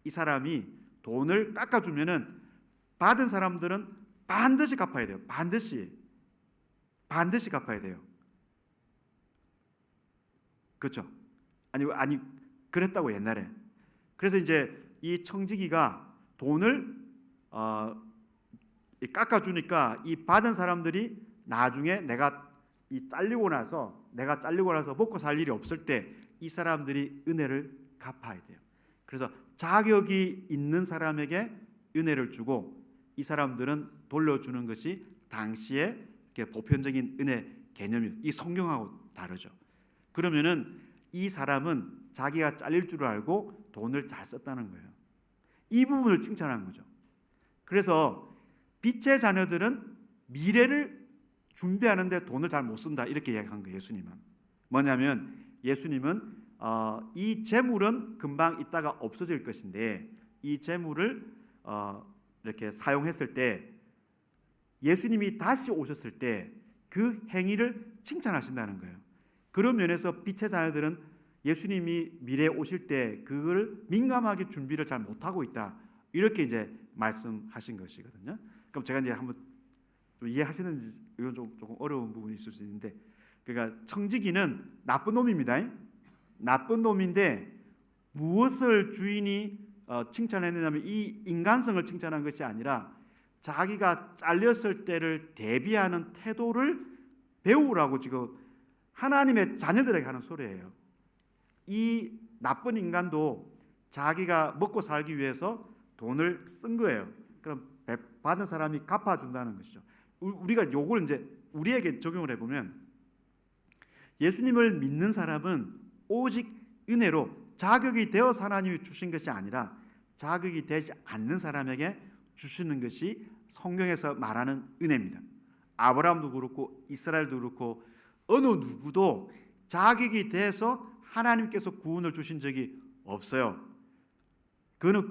이 사람이 돈을 깎아주면은 받은 사람들은 반드시 갚아야 돼요. 반드시 갚아야 돼요. 그렇죠? 아니 그랬다고 옛날에. 그래서 이제 이 청지기가 돈을 깎아주니까 이 받은 사람들이 나중에 내가 잘리고 나서 먹고 살 일이 없을 때 이 사람들이 은혜를 갚아야 돼요. 그래서 자격이 있는 사람에게 은혜를 주고 이 사람들은 돌려주는 것이 당시의 보편적인 은혜 개념이 이 성경하고 다르죠. 그러면은 이 사람은 자기가 잘릴 줄 알고 돈을 잘 썼다는 거예요. 이 부분을 칭찬한 거죠. 그래서 빛의 자녀들은 미래를 준비하는데 돈을 잘 못 쓴다 이렇게 이야기한 거예요. 예수님은 뭐냐면 예수님은 이 재물은 금방 있다가 없어질 것인데 이 재물을 이렇게 사용했을 때 예수님이 다시 오셨을 때 그 행위를 칭찬하신다는 거예요. 그런 면에서 빛의 자녀들은 예수님이 미래에 오실 때 그걸 민감하게 준비를 잘 못하고 있다 이렇게 이제 말씀하신 것이거든요. 그럼 제가 이제 한번 좀 이해하시는지 이건 조금 어려운 부분이 있을 수 있는데, 그러니까 청지기는 나쁜 놈입니다. 나쁜 놈인데 무엇을 주인이 칭찬했느냐면 이 인간성을 칭찬한 것이 아니라 자기가 잘렸을 때를 대비하는 태도를 배우라고 지금 하나님의 자녀들에게 하는 소리예요. 이 나쁜 인간도 자기가 먹고 살기 위해서 돈을 쓴 거예요. 그럼 받은 사람이 갚아준다는 것이죠. 우리가 요걸 이제 우리에게 적용을 해보면 예수님을 믿는 사람은 오직 은혜로 자격이 되어서 하나님이 주신 것이 아니라 자격이 되지 않는 사람에게 주시는 것이 성경에서 말하는 은혜입니다. 아브라함도 그렇고 이스라엘도 그렇고 어느 누구도 자격이 돼서 하나님께서 구원을 주신 적이 없어요. 그는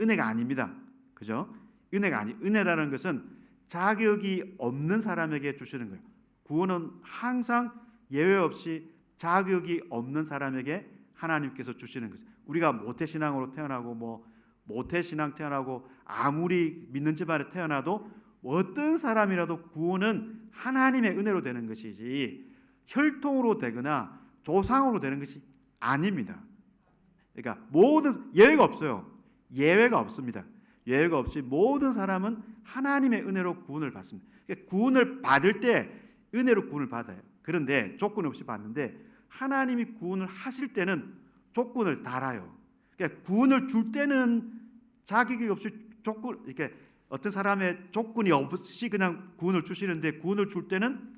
은혜가 아닙니다. 그죠? 은혜라는 것은 자격이 없는 사람에게 주시는 거예요. 구원은 항상 예외 없이 자격이 없는 사람에게 하나님께서 주시는 거죠. 우리가 모태신앙으로 태어나고 모태신앙 태어나고 아무리 믿는 집안에 태어나도 어떤 사람이라도 구원은 하나님의 은혜로 되는 것이지 혈통으로 되거나 조상으로 되는 것이 아닙니다. 그러니까 모든 예외가 없어요. 예외가 없습니다. 예외가 없이 모든 사람은 하나님의 은혜로 구원을 받습니다. 그러니까 구원을 받을 때 은혜로 구원을 받아요. 그런데 조건 없이 받는데 하나님이 구원을 하실 때는 조건을 달아요. 그러니까 구원을 줄 때는 자격이 없이 조건 이렇게 어떤 사람의 조건이 없이 그냥 구원을 주시는데 구원을 줄 때는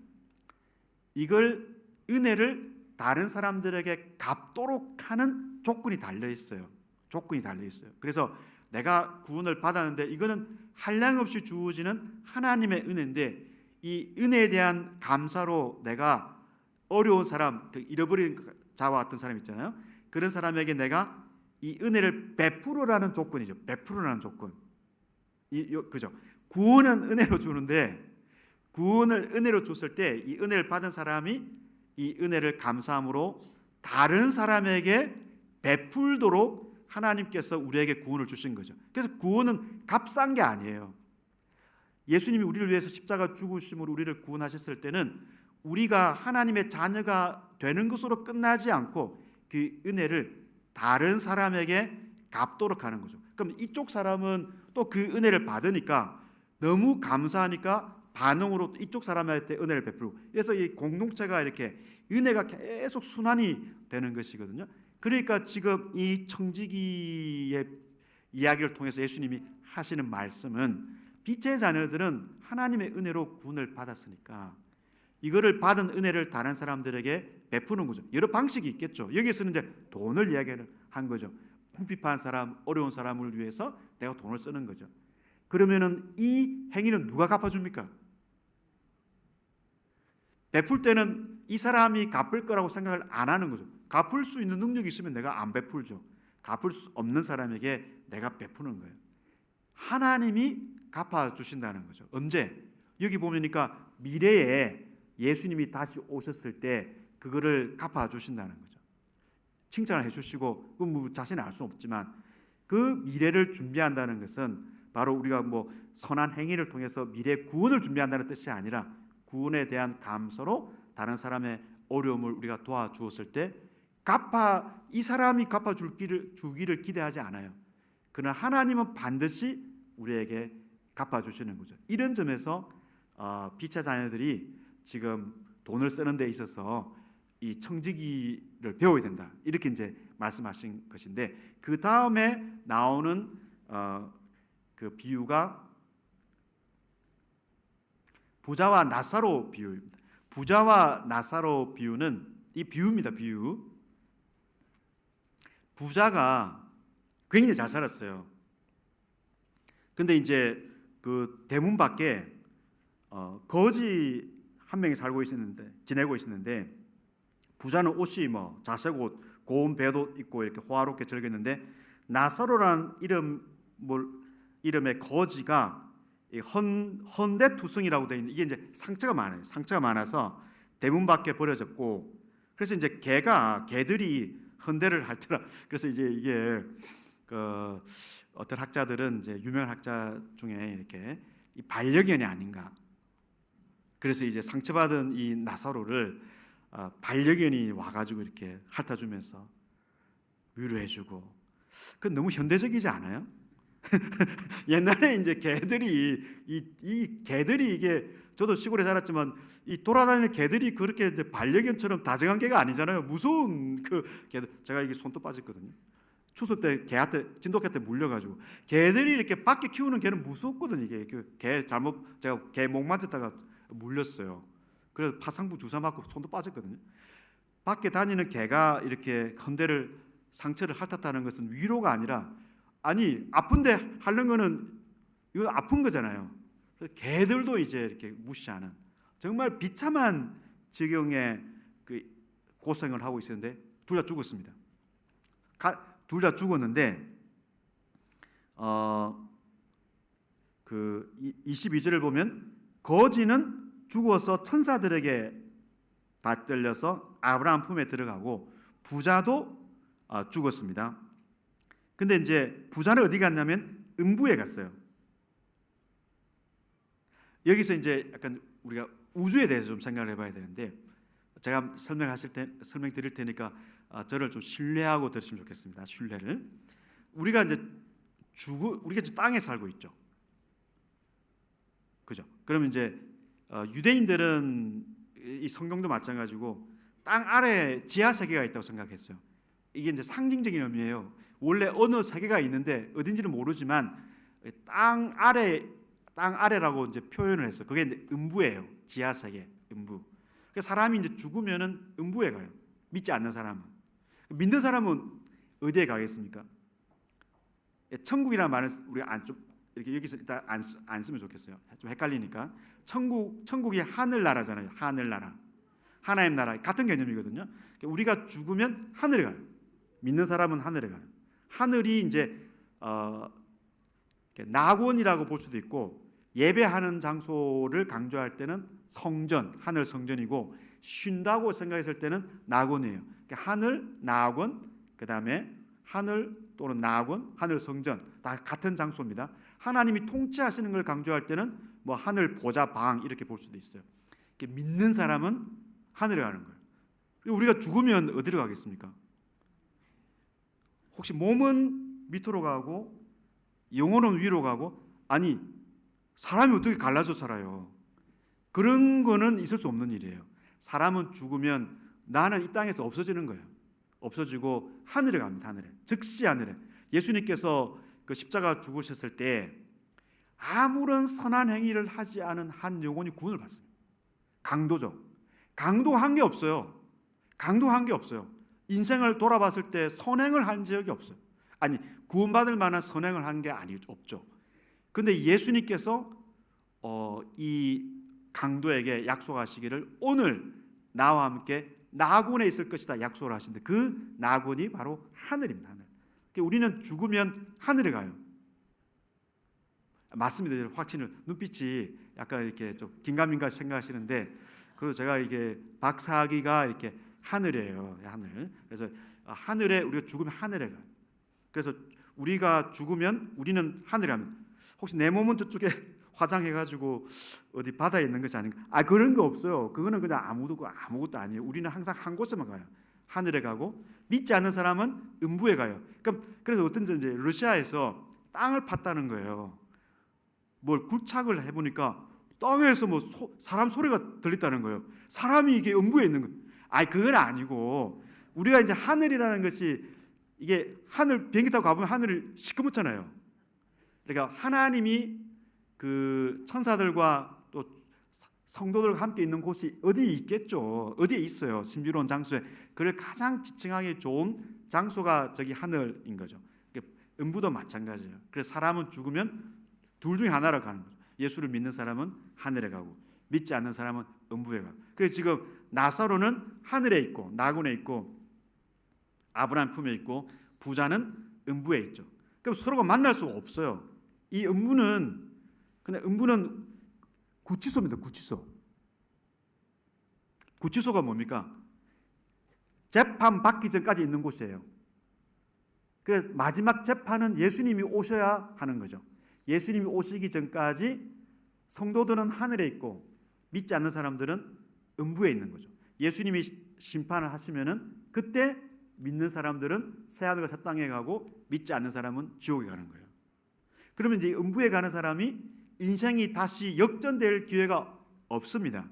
이걸 은혜를 다른 사람들에게 갚도록 하는 조건이 달려 있어요. 조건이 달려 있어요. 그래서 내가 구원을 받았는데 이거는 한량없이 주어지는 하나님의 은혜인데 이 은혜에 대한 감사로 내가 어려운 사람, 잃어버린 자와 같은 사람 있잖아요. 그런 사람에게 내가 이 은혜를 베풀으라는 조건이죠. 베풀으라는 조건. 그죠? 구원은 은혜로 주는데 구원을 은혜로 줬을 때 이 은혜를 받은 사람이 이 은혜를 감사함으로 다른 사람에게 베풀도록 하나님께서 우리에게 구원을 주신 거죠. 그래서 구원은 값싼 게 아니에요. 예수님이 우리를 위해서 십자가 죽으심으로 우리를 구원하셨을 때는 우리가 하나님의 자녀가 되는 것으로 끝나지 않고 그 은혜를 다른 사람에게 갚도록 하는 거죠. 그럼 이쪽 사람은 또 그 은혜를 받으니까 너무 감사하니까 반응으로 이쪽 사람한테 은혜를 베풀고 그래서 이 공동체가 이렇게 은혜가 계속 순환이 되는 것이거든요. 그러니까 지금 이 청지기의 이야기를 통해서 예수님이 하시는 말씀은 빛의 자녀들은 하나님의 은혜로 구원을 받았으니까 이거를 받은 은혜를 다른 사람들에게 베푸는 거죠. 여러 방식이 있겠죠. 여기서는 이제 돈을 이야기를 한 거죠. 궁핍한 사람, 어려운 사람을 위해서 내가 돈을 쓰는 거죠. 그러면은 이 행위는 누가 갚아줍니까? 베풀 때는 이 사람이 갚을 거라고 생각을 안 하는 거죠. 갚을 수 있는 능력이 있으면 내가 안 베풀죠. 갚을 수 없는 사람에게 내가 베푸는 거예요. 하나님이 갚아주신다는 거죠. 언제? 여기 보니까 미래에 예수님이 다시 오셨을 때 그거를 갚아주신다는 거죠. 칭찬을 해주시고 뭐 자신은 알 수는 없지만 그 미래를 준비한다는 것은 바로 우리가 선한 행위를 통해서 미래 구원을 준비한다는 뜻이 아니라 구원에 대한 감사로 다른 사람의 어려움을 우리가 도와주었을 때 이 사람이 갚아주기를 기대하지 않아요. 그러나 하나님은 반드시 우리에게 갚아주시는 거죠. 이런 점에서 빛의 자녀들이 지금 돈을 쓰는 데 있어서 이 청지기를 배워야 된다. 이렇게 이제 말씀하신 것인데 그 다음에 나오는 그 비유가 부자와 나사로 비유입니다. 부자와 나사로 비유는 이 비유입니다. 비유. 부자가 굉장히 잘 살았어요. 근데 이제 그 대문 밖에 거지 한 명이 지내고 있었는데 부자는 옷이 자색 옷, 고운 배도 입고 이렇게 호화롭게 즐겼는데 나사로라는 이름의 거지가 헌대투성이라고 되어 있는 이게 이제 상처가 많아요. 상처가 많아서 대문 밖에 버려졌고 그래서 이제 개들이 헌대를 할더라. 그래서 이제 이게 어떤 학자들은 이제 유명한 학자 중에 이렇게 이 반려견이 아닌가. 그래서 이제 상처받은 이 나사로를 반려견이 와가지고 이렇게 핥아주면서 위로해주고. 그건 너무 현대적이지 않아요? 옛날에 이제 개들이 이 개들이 이게 저도 시골에 살았지만 이 돌아다니는 개들이 그렇게 이제 반려견처럼 다정한 개가 아니잖아요. 무서운 그 개들. 제가 이게 손도 빠졌거든요. 추석 때 진돗개한테 물려가지고 개들이 이렇게 밖에 키우는 개는 무섭거든요. 이게 그 개 제가 개 목 맞았다가 물렸어요. 그래서 파상부 주사 맞고 손도 빠졌거든요. 밖에 다니는 개가 이렇게 헌대를 상처를 핥았다는 것은 위로가 아니라, 아니 아픈데 핥는 거는 이거 아픈 거잖아요. 그래서 개들도 이제 이렇게 무시하는 정말 비참한 지경의 그 고생을 하고 있었는데 둘 다 죽었습니다. 둘 다 죽었는데 그 22절을 보면 거지는 죽어서 천사들에게 받들려서 아브라함 품에 들어가고 부자도 죽었습니다. 근데 이제 부자는 어디 갔냐면 음부에 갔어요. 여기서 이제 약간 우리가 우주에 대해서 좀 생각을 해봐야 되는데, 제가 설명드릴 테니까 저를 좀 신뢰하고 들으시면 좋겠습니다. 신뢰를. 우리가 이제 땅에 살고 있죠. 그죠? 그러면 이제 유대인들은 이 성경도 마찬가지고 땅 아래 지하 세계가 있다고 생각했어요. 이게 이제 상징적인 의미예요. 원래 어느 세계가 있는데 어딘지는 모르지만 땅 아래라고 이제 표현을 했어요. 그게 이제 음부예요. 지하 세계, 음부. 그러니까 사람이 이제 죽으면은 음부에 가요. 믿지 않는 사람은. 믿는 사람은 어디에 가겠습니까? 천국이라는 말은 우리가 좀 이렇게 여기서 일단 안 쓰면 좋겠어요. 좀 헷갈리니까. 천국이 하늘나라잖아요. 하늘나라, 하나님 나라 같은 개념이거든요. 우리가 죽으면 하늘에 가요. 믿는 사람은 하늘에 가요. 하늘이 이제 낙원이라고 볼 수도 있고, 예배하는 장소를 강조할 때는 성전, 하늘 성전이고, 쉰다고 생각했을 때는 낙원이에요. 하늘, 낙원, 그 다음에 하늘 또는 낙원, 하늘 성전 다 같은 장소입니다. 하나님이 통치하시는 걸 강조할 때는 뭐 하늘 보좌 방 이렇게 볼 수도 있어요. 믿는 사람은 하늘에 가는 거예요. 우리가 죽으면 어디로 가겠습니까? 혹시 몸은 밑으로 가고 영혼은 위로 가고, 아니 사람이 어떻게 갈라져 살아요? 그런 거는 있을 수 없는 일이에요. 사람은 죽으면 나는 이 땅에서 없어지는 거예요. 없어지고 하늘에 갑니다. 하늘에. 즉시 하늘에. 예수님께서 그 십자가 죽으셨을 때 아무런 선한 행위를 하지 않은 한 영혼이 구원을 받습니다. 강도죠. 강도한 게 없어요. 강도한 게 없어요. 인생을 돌아봤을 때 선행을 한 적이 없어요. 아니, 구원받을 만한 선행을 한 게 없죠. 근데 예수님께서 이 강도에게 약속하시기를 오늘 나와 함께 낙원에 있을 것이다 약속을 하시는데, 그 낙원이 바로 하늘입니다. 하늘. 우리는 죽으면 하늘에 가요. 맞습니다. 확신을, 눈빛이 약간 이렇게 좀 긴가민가 생각하시는데, 그리고 제가 이게 박사학위가 이렇게 하늘이에요. 하늘. 그래서 하늘에, 우리가 죽으면 하늘에 가요. 그래서 우리가 죽으면 우리는 하늘에 갑니다. 혹시 내 몸은 저쪽에 화장해가지고 어디 바다에 있는 것이 아닌가? 그런 거 없어요. 그거는 그냥 아무것도 아니에요. 우리는 항상 한 곳에만 가요. 하늘에 가고, 믿지 않는 사람은 음부에 가요. 그래서 어떤 이제 러시아에서 땅을 팠다는 거예요. 뭘 굴착을 해보니까 땅에서 뭐 사람 소리가 들렸다는 거예요. 사람이 이게 음부에 있는 거예요. 그건 아니고, 우리가 이제 하늘이라는 것이, 이게 하늘 비행기 타고 가보면 하늘이 시커멓잖아요. 그러니까 하나님이 그 천사들과 또 성도들과 함께 있는 곳이 어디에 있겠죠. 어디에 있어요. 신비로운 장소에. 그를 가장 지칭하기 좋은 장소가 저기 하늘인 거죠. 음부도 마찬가지예요. 그래서 사람은 죽으면 둘 중에 하나로 가는 거죠. 예수를 믿는 사람은 하늘에 가고, 믿지 않는 사람은 음부에 가고. 그래서 지금 나사로는 하늘에 있고, 낙원에 있고, 아브라함 품에 있고, 부자는 음부에 있죠. 그럼 서로가 만날 수가 없어요. 이 음부는 구치소입니다. 구치소. 구치소가 뭡니까? 재판 받기 전까지 있는 곳이에요. 그래서 마지막 재판은 예수님이 오셔야 하는 거죠. 예수님이 오시기 전까지 성도들은 하늘에 있고, 믿지 않는 사람들은 음부에 있는 거죠. 예수님이 심판을 하시면은 그때 믿는 사람들은 새 하늘과 새 땅에 가고, 믿지 않는 사람은 지옥에 가는 거예요. 그러면 이제 음부에 가는 사람이 인생이 다시 역전될 기회가 없습니다.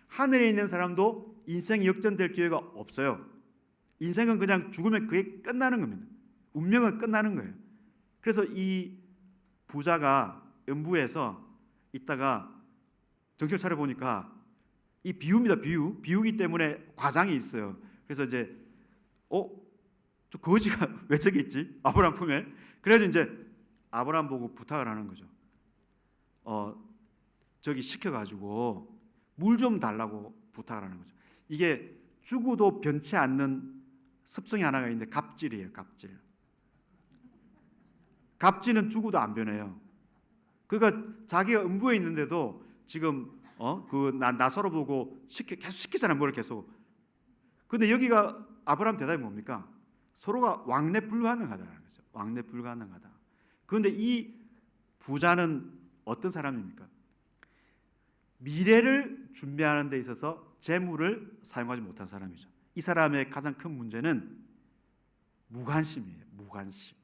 하늘에 있는 사람도 인생이 역전될 기회가 없어요. 인생은 그냥 죽으면 그게 끝나는 겁니다. 운명은 끝나는 거예요. 그래서 이 부자가 음부에서 있다가 정신을 차려 보니까 이 비유입니다. 비유기 때문에 과장이 있어요. 그래서 이제 저 거지가 왜 저기 있지? 아브라함 품에. 그래서 이제 아브라함 보고 부탁을 하는 거죠. 저기 시켜가지고 물 좀 달라고 부탁을 하는 거죠. 이게 죽어도 변치 않는 습성이 하나가 있는데 갑질이에요. 갑질은 죽어도 안 변해요. 그러니까 자기가 음부에 있는데도 지금 나서로 보고 계속 시키잖아요. 뭘 계속. 근데 여기가 아브라함 대답이 뭡니까? 서로가 왕래 불가능하다는 거죠. 왕래 불가능하다. 그런데 이 부자는 어떤 사람입니까? 미래를 준비하는 데 있어서 재물을 사용하지 못한 사람이죠. 이 사람의 가장 큰 문제는 무관심이에요. 무관심.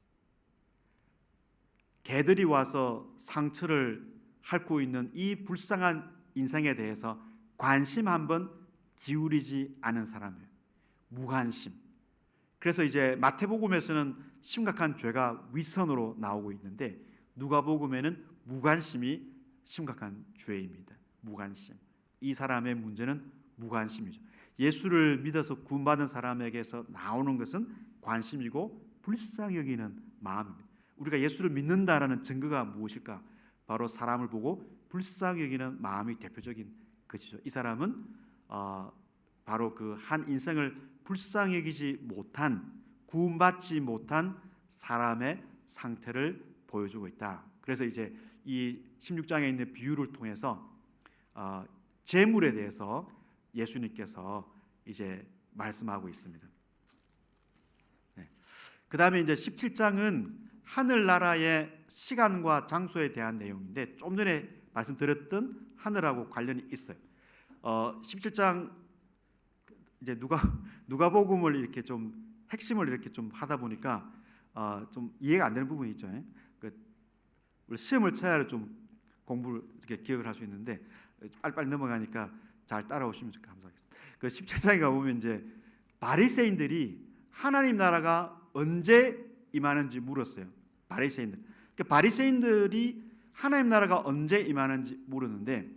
개들이 와서 상처를 핥고 있는 이 불쌍한 인생에 대해서 관심 한번 기울이지 않은 사람이에요. 무관심. 그래서 이제 마태복음에서는 심각한 죄가 윗선으로 나오고 있는데 누가복음에는 무관심이 심각한 죄입니다. 무관심. 이 사람의 문제는 무관심이죠. 예수를 믿어서 구원받은 사람에게서 나오는 것은 관심이고 불쌍히 여기는 마음입니다. 우리가 예수를 믿는다라는 증거가 무엇일까? 바로 사람을 보고 불쌍히 여기는 마음이 대표적인 것이죠. 이 사람은 바로 그 한 인생을 불쌍히 여기지 못한, 구원받지 못한 사람의 상태를 보여주고 있다. 그래서 이제 이 16장에 있는 비유를 통해서 재물에 대해서 예수님께서 이제 말씀하고 있습니다. 네. 그 다음에 이제 17장은 하늘나라의 시간과 장소에 대한 내용인데 좀 전에 말씀드렸던 하늘하고 관련이 있어요. 17장 이제 누가복음을 이렇게 좀 핵심을 이렇게 좀 하다 보니까 좀 이해가 안 되는 부분이 있죠. 우리 시험을 쳐야 좀 공부를 이렇게 기억을 할 수 있는데 빨리빨리 넘어가니까 잘 따라오시면 감사하겠습니다. 그 17장에 가보면 이제 바리새인들이 하나님 나라가 언제 임하는지 물었어요. 바리새인들이 하나님 나라가 언제 임하는지 물었는데,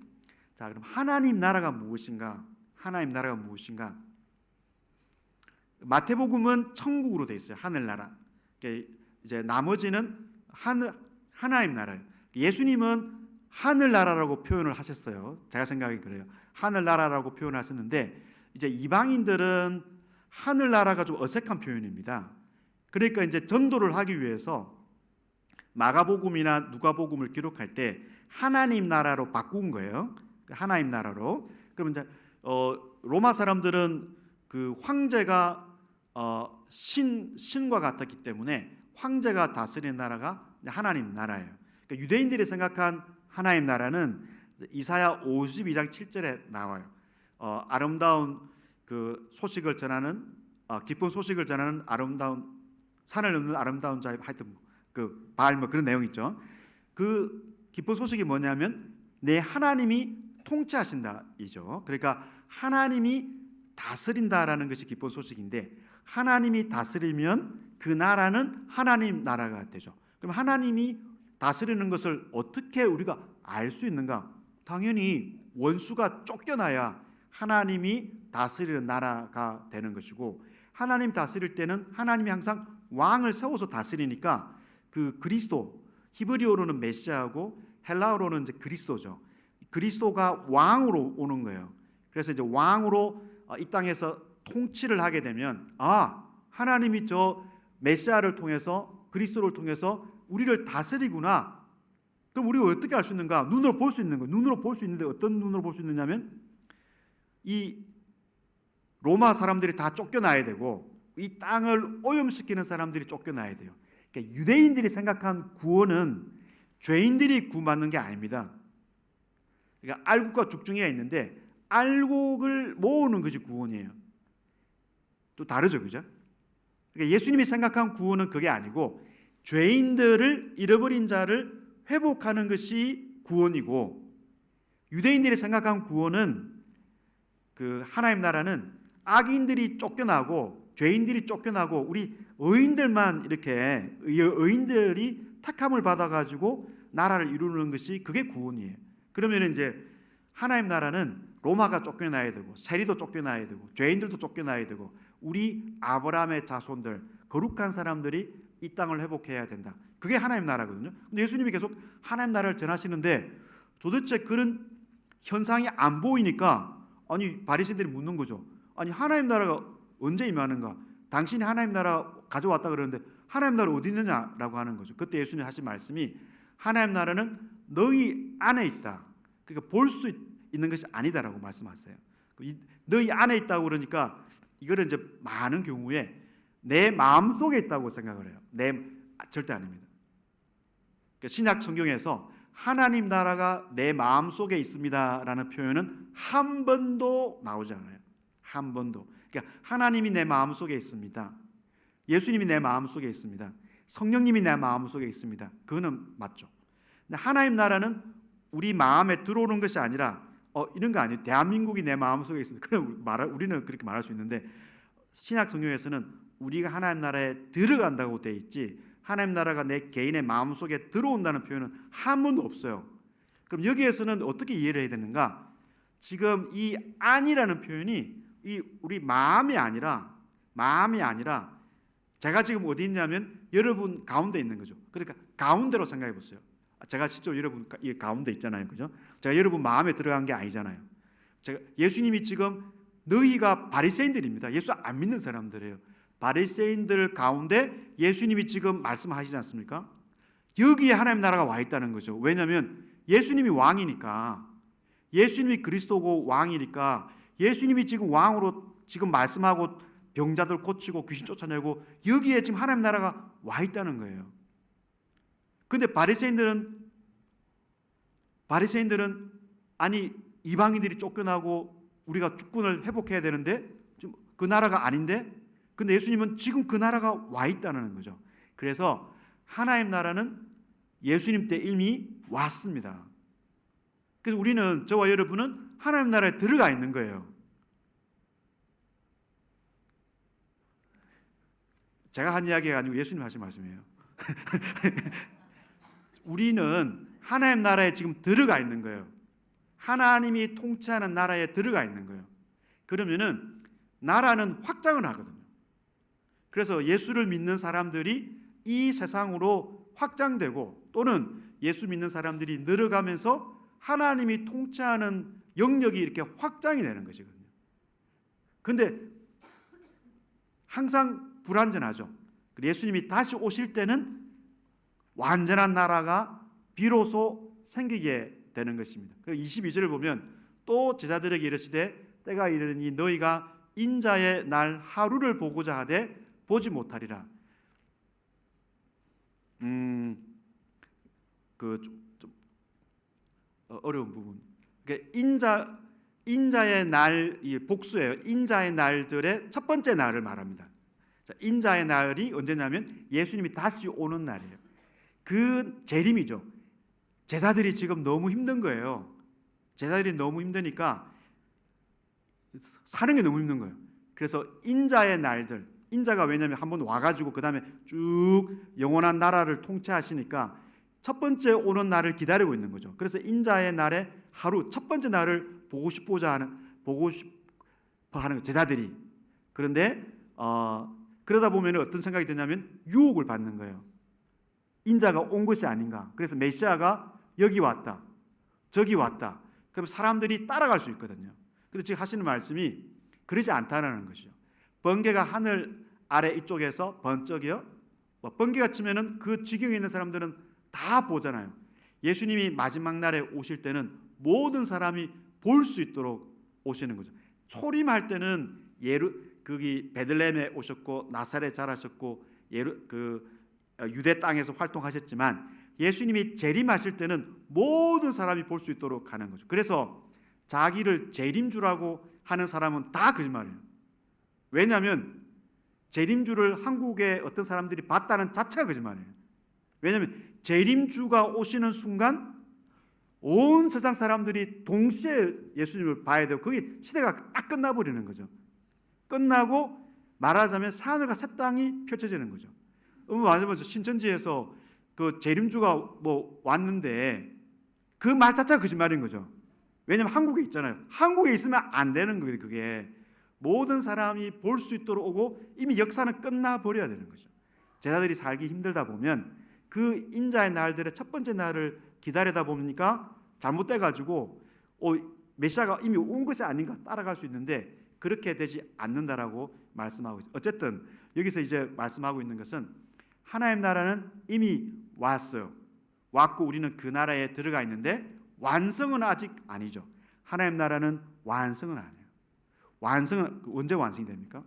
자 그럼 하나님 나라가 무엇인가? 하나님 나라가 무엇인가? 마태복음은 천국으로 돼 있어요. 하늘나라. 이제 나머지는 하나님 나라예요. 예수님은 하늘나라라고 표현을 하셨어요. 제가 생각이 그래요. 하늘나라라고 표현하셨는데 이제 이방인들은 하늘나라가 좀 어색한 표현입니다. 그러니까 이제 전도를 하기 위해서 마가복음이나 누가복음을 기록할 때 하나님 나라로 바꾼 거예요. 하나님 나라로. 그러면 이제 로마 사람들은 그 황제가 신과 같았기 때문에 황제가 다스리는 나라가 하나님 나라예요. 그러니까 유대인들이 생각한 하나님 나라는 이사야 52장 7절에 나와요. 아름다운 그 소식을 전하는 기쁜 소식을 전하는 아름다운 산을 넘는 아름다운 자의 하여튼 그 바알 뭐 그런 내용 있죠. 그 기쁜 소식이 뭐냐면 내 하나님이 통치하신다이죠. 그러니까 하나님이 다스린다라는 것이 기쁜 소식인데 하나님이 다스리면 그 나라는 하나님 나라가 되죠. 그럼 하나님이 다스리는 것을 어떻게 우리가 알 수 있는가? 당연히 원수가 쫓겨나야 하나님이 다스리는 나라가 되는 것이고, 하나님 다스릴 때는 하나님이 항상 왕을 세워서 다스리니까 그 그리스도, 히브리어로는 메시아고 헬라어로는 이제 그리스도죠. 그리스도가 왕으로 오는 거예요. 그래서 이제 왕으로 이 땅에서 통치를 하게 되면 하나님이 저 메시아를 통해서 그리스도를 통해서 우리를 다스리구나. 그럼 우리가 어떻게 알 수 있는가? 눈으로 볼 수 있는 거예요. 눈으로 볼 수 있는데 어떤 눈으로 볼 수 있느냐면 이 로마 사람들이 다 쫓겨나야 되고 이 땅을 오염시키는 사람들이 쫓겨나야 돼요. 그러니까 유대인들이 생각한 구원은 죄인들이 구원받는 게 아닙니다. 그러니까 알곡과 죽중이가 있는데 알곡을 모으는 것이 구원이에요. 또 다르죠, 그죠? 그러니까 예수님이 생각한 구원은 그게 아니고 죄인들을 잃어버린 자를 회복하는 것이 구원이고, 유대인들이 생각한 구원은 그 하나님 나라는 악인들이 쫓겨나고 죄인들이 쫓겨나고 우리 의인들만 이렇게 의인들이 택함을 받아가지고 나라를 이루는 것이 그게 구원이에요. 그러면 이제 하나님 나라는 로마가 쫓겨나야 되고 세리도 쫓겨나야 되고 죄인들도 쫓겨나야 되고 우리 아브라함의 자손들 거룩한 사람들이 이 땅을 회복해야 된다. 그게 하나님 나라거든요. 근데 예수님이 계속 하나님 나라를 전하시는데 도대체 그런 현상이 안 보이니까 아니 바리새인들이 묻는 거죠. 아니 하나님 나라가 언제 임하는가? 당신이 하나님 나라 가져왔다 그러는데 하나님 나라 어디 있느냐라고 하는 거죠. 그때 예수님 하신 말씀이 하나님 나라는 너희 안에 있다. 그러니까 볼 수 있는 것이 아니다라고 말씀하세요. 너희 안에 있다고 그러니까 이거는 이제 많은 경우에 내 마음 속에 있다고 생각을 해요. 절대 아닙니다. 그러니까 신약 성경에서 하나님 나라가 내 마음 속에 있습니다라는 표현은 한 번도 나오지 않아요. 한 번도. 그러니까 하나님이 내 마음 속에 있습니다. 예수님이 내 마음 속에 있습니다. 성령님이 내 마음 속에 있습니다. 그거는 맞죠. 근데 하나님 나라는 우리 마음에 들어오는 것이 아니라 이런 거 아니에요. 대한민국이 내 마음 속에 있습니다. 그럼 우리는 그렇게 말할 수 있는데 신약 성경에서는 우리가 하나님 나라에 들어간다고 돼 있지 하나님 나라가 내 개인의 마음 속에 들어온다는 표현은 한 번도 없어요. 그럼 여기에서는 어떻게 이해를 해야 되는가? 지금 이 안이라는 표현이 이 우리 마음이 아니라 제가 지금 어디 있냐면 여러분 가운데 있는 거죠. 그러니까 가운데로 생각해 보세요. 제가 실제로 여러분 이 가운데 있잖아요, 그죠? 제가 여러분 마음에 들어간 게 아니잖아요. 예수님이 지금 너희가 바리새인들입니다. 예수 안 믿는 사람들이에요. 바리새인들 가운데 예수님이 지금 말씀하시지 않습니까? 여기에 하나님 나라가 와 있다는 거죠. 왜냐하면 예수님이 왕이니까, 예수님이 그리스도고 왕이니까 예수님이 지금 왕으로 지금 말씀하고 병자들 고치고 귀신 쫓아내고 여기에 지금 하나님 나라가 와 있다는 거예요. 근데 바리새인들은 아니 이방인들이 쫓겨나고 우리가 주권을 회복해야 되는데 지금 그 나라가 아닌데, 근데 예수님은 지금 그 나라가 와 있다는 거죠. 그래서 하나님 나라는 예수님 때 이미 왔습니다. 그래서 우리는, 저와 여러분은 하나님 나라에 들어가 있는 거예요. 제가 한 이야기가 아니고 예수님 하신 말씀이에요. 우리는 하나님 나라에 지금 들어가 있는 거예요. 하나님이 통치하는 나라에 들어가 있는 거예요. 그러면은 나라는 확장을 하거든요. 그래서 예수를 믿는 사람들이 이 세상으로 확장되고 또는 예수 믿는 사람들이 늘어가면서 하나님이 통치하는 영역이 이렇게 확장이 되는 것이거든요. 그런데 항상 불완전하죠. 예수님이 다시 오실 때는 완전한 나라가 비로소 생기게 되는 것입니다. 22절을 보면 또 제자들에게 이르시되 때가 이르니 너희가 인자의 날 하루를 보고자 하되 보지 못하리라. 어려운 부분. 그러니까 인자의 날, 이 복수예요. 인자의 날들의 첫 번째 날을 말합니다. 자, 인자의 날이 언제냐면 예수님이 다시 오는 날이에요. 그 재림이죠. 제자들이 지금 너무 힘든 거예요. 제자들이 너무 힘드니까 사는 게 너무 힘든 거예요. 그래서 인자의 날들, 인자가 왜냐하면 한번 와가지고 그 다음에 쭉 영원한 나라를 통치하시니까 첫 번째 오는 날을 기다리고 있는 거죠. 그래서 인자의 날에 하루 첫 번째 날을 보고 싶어 하는 제자들이. 그런데 그러다 보면 어떤 생각이 드냐면 유혹을 받는 거예요. 인자가 온 것이 아닌가. 그래서 메시아가 여기 왔다, 저기 왔다. 그럼 사람들이 따라갈 수 있거든요. 그런데 지금 하시는 말씀이 그러지 않다는 것이죠. 번개가 하늘 아래 이쪽에서 번쩍이요. 번개가 치면은 그 지경에 있는 사람들은 다 보잖아요. 예수님이 마지막 날에 오실 때는 모든 사람이 볼 수 있도록 오시는 거죠. 초림할 때는 거기 베들레헴에 오셨고 나사렛 자라셨고 유대 땅에서 활동하셨지만 예수님이 재림하실 때는 모든 사람이 볼 수 있도록 하는 거죠. 그래서 자기를 재림주라고 하는 사람은 다 거짓말이에요. 왜냐하면 재림주를 한국의 어떤 사람들이 봤다는 자체가 거짓말이에요. 왜냐하면 재림주가 오시는 순간 온 세상 사람들이 동시에 예수님을 봐야 되고 그게 시대가 딱 끝나버리는 거죠. 끝나고 말하자면 하늘과 새 땅이 펼쳐지는 거죠. 맞으면 신천지에서 그 재림주가 왔는데 그 말 자체가 거짓말인 거죠. 왜냐하면 한국에 있잖아요. 한국에 있으면 안 되는 거예요. 그게 모든 사람이 볼 수 있도록 오고 이미 역사는 끝나 버려야 되는 거죠. 제자들이 살기 힘들다 보면 그 인자의 날들의 첫 번째 날을 기다리다 보니까 잘못돼 가지고 메시아가 이미 온 것이 아닌가 따라갈 수 있는데 그렇게 되지 않는다라고 말씀하고 있어요. 어쨌든 여기서 이제 말씀하고 있는 것은 하나님 나라는 이미 왔어요. 왔고 우리는 그 나라에 들어가 있는데 완성은 아직 아니죠. 하나님 나라는 완성은 아니에요. 완성은 언제 완성이 됩니까?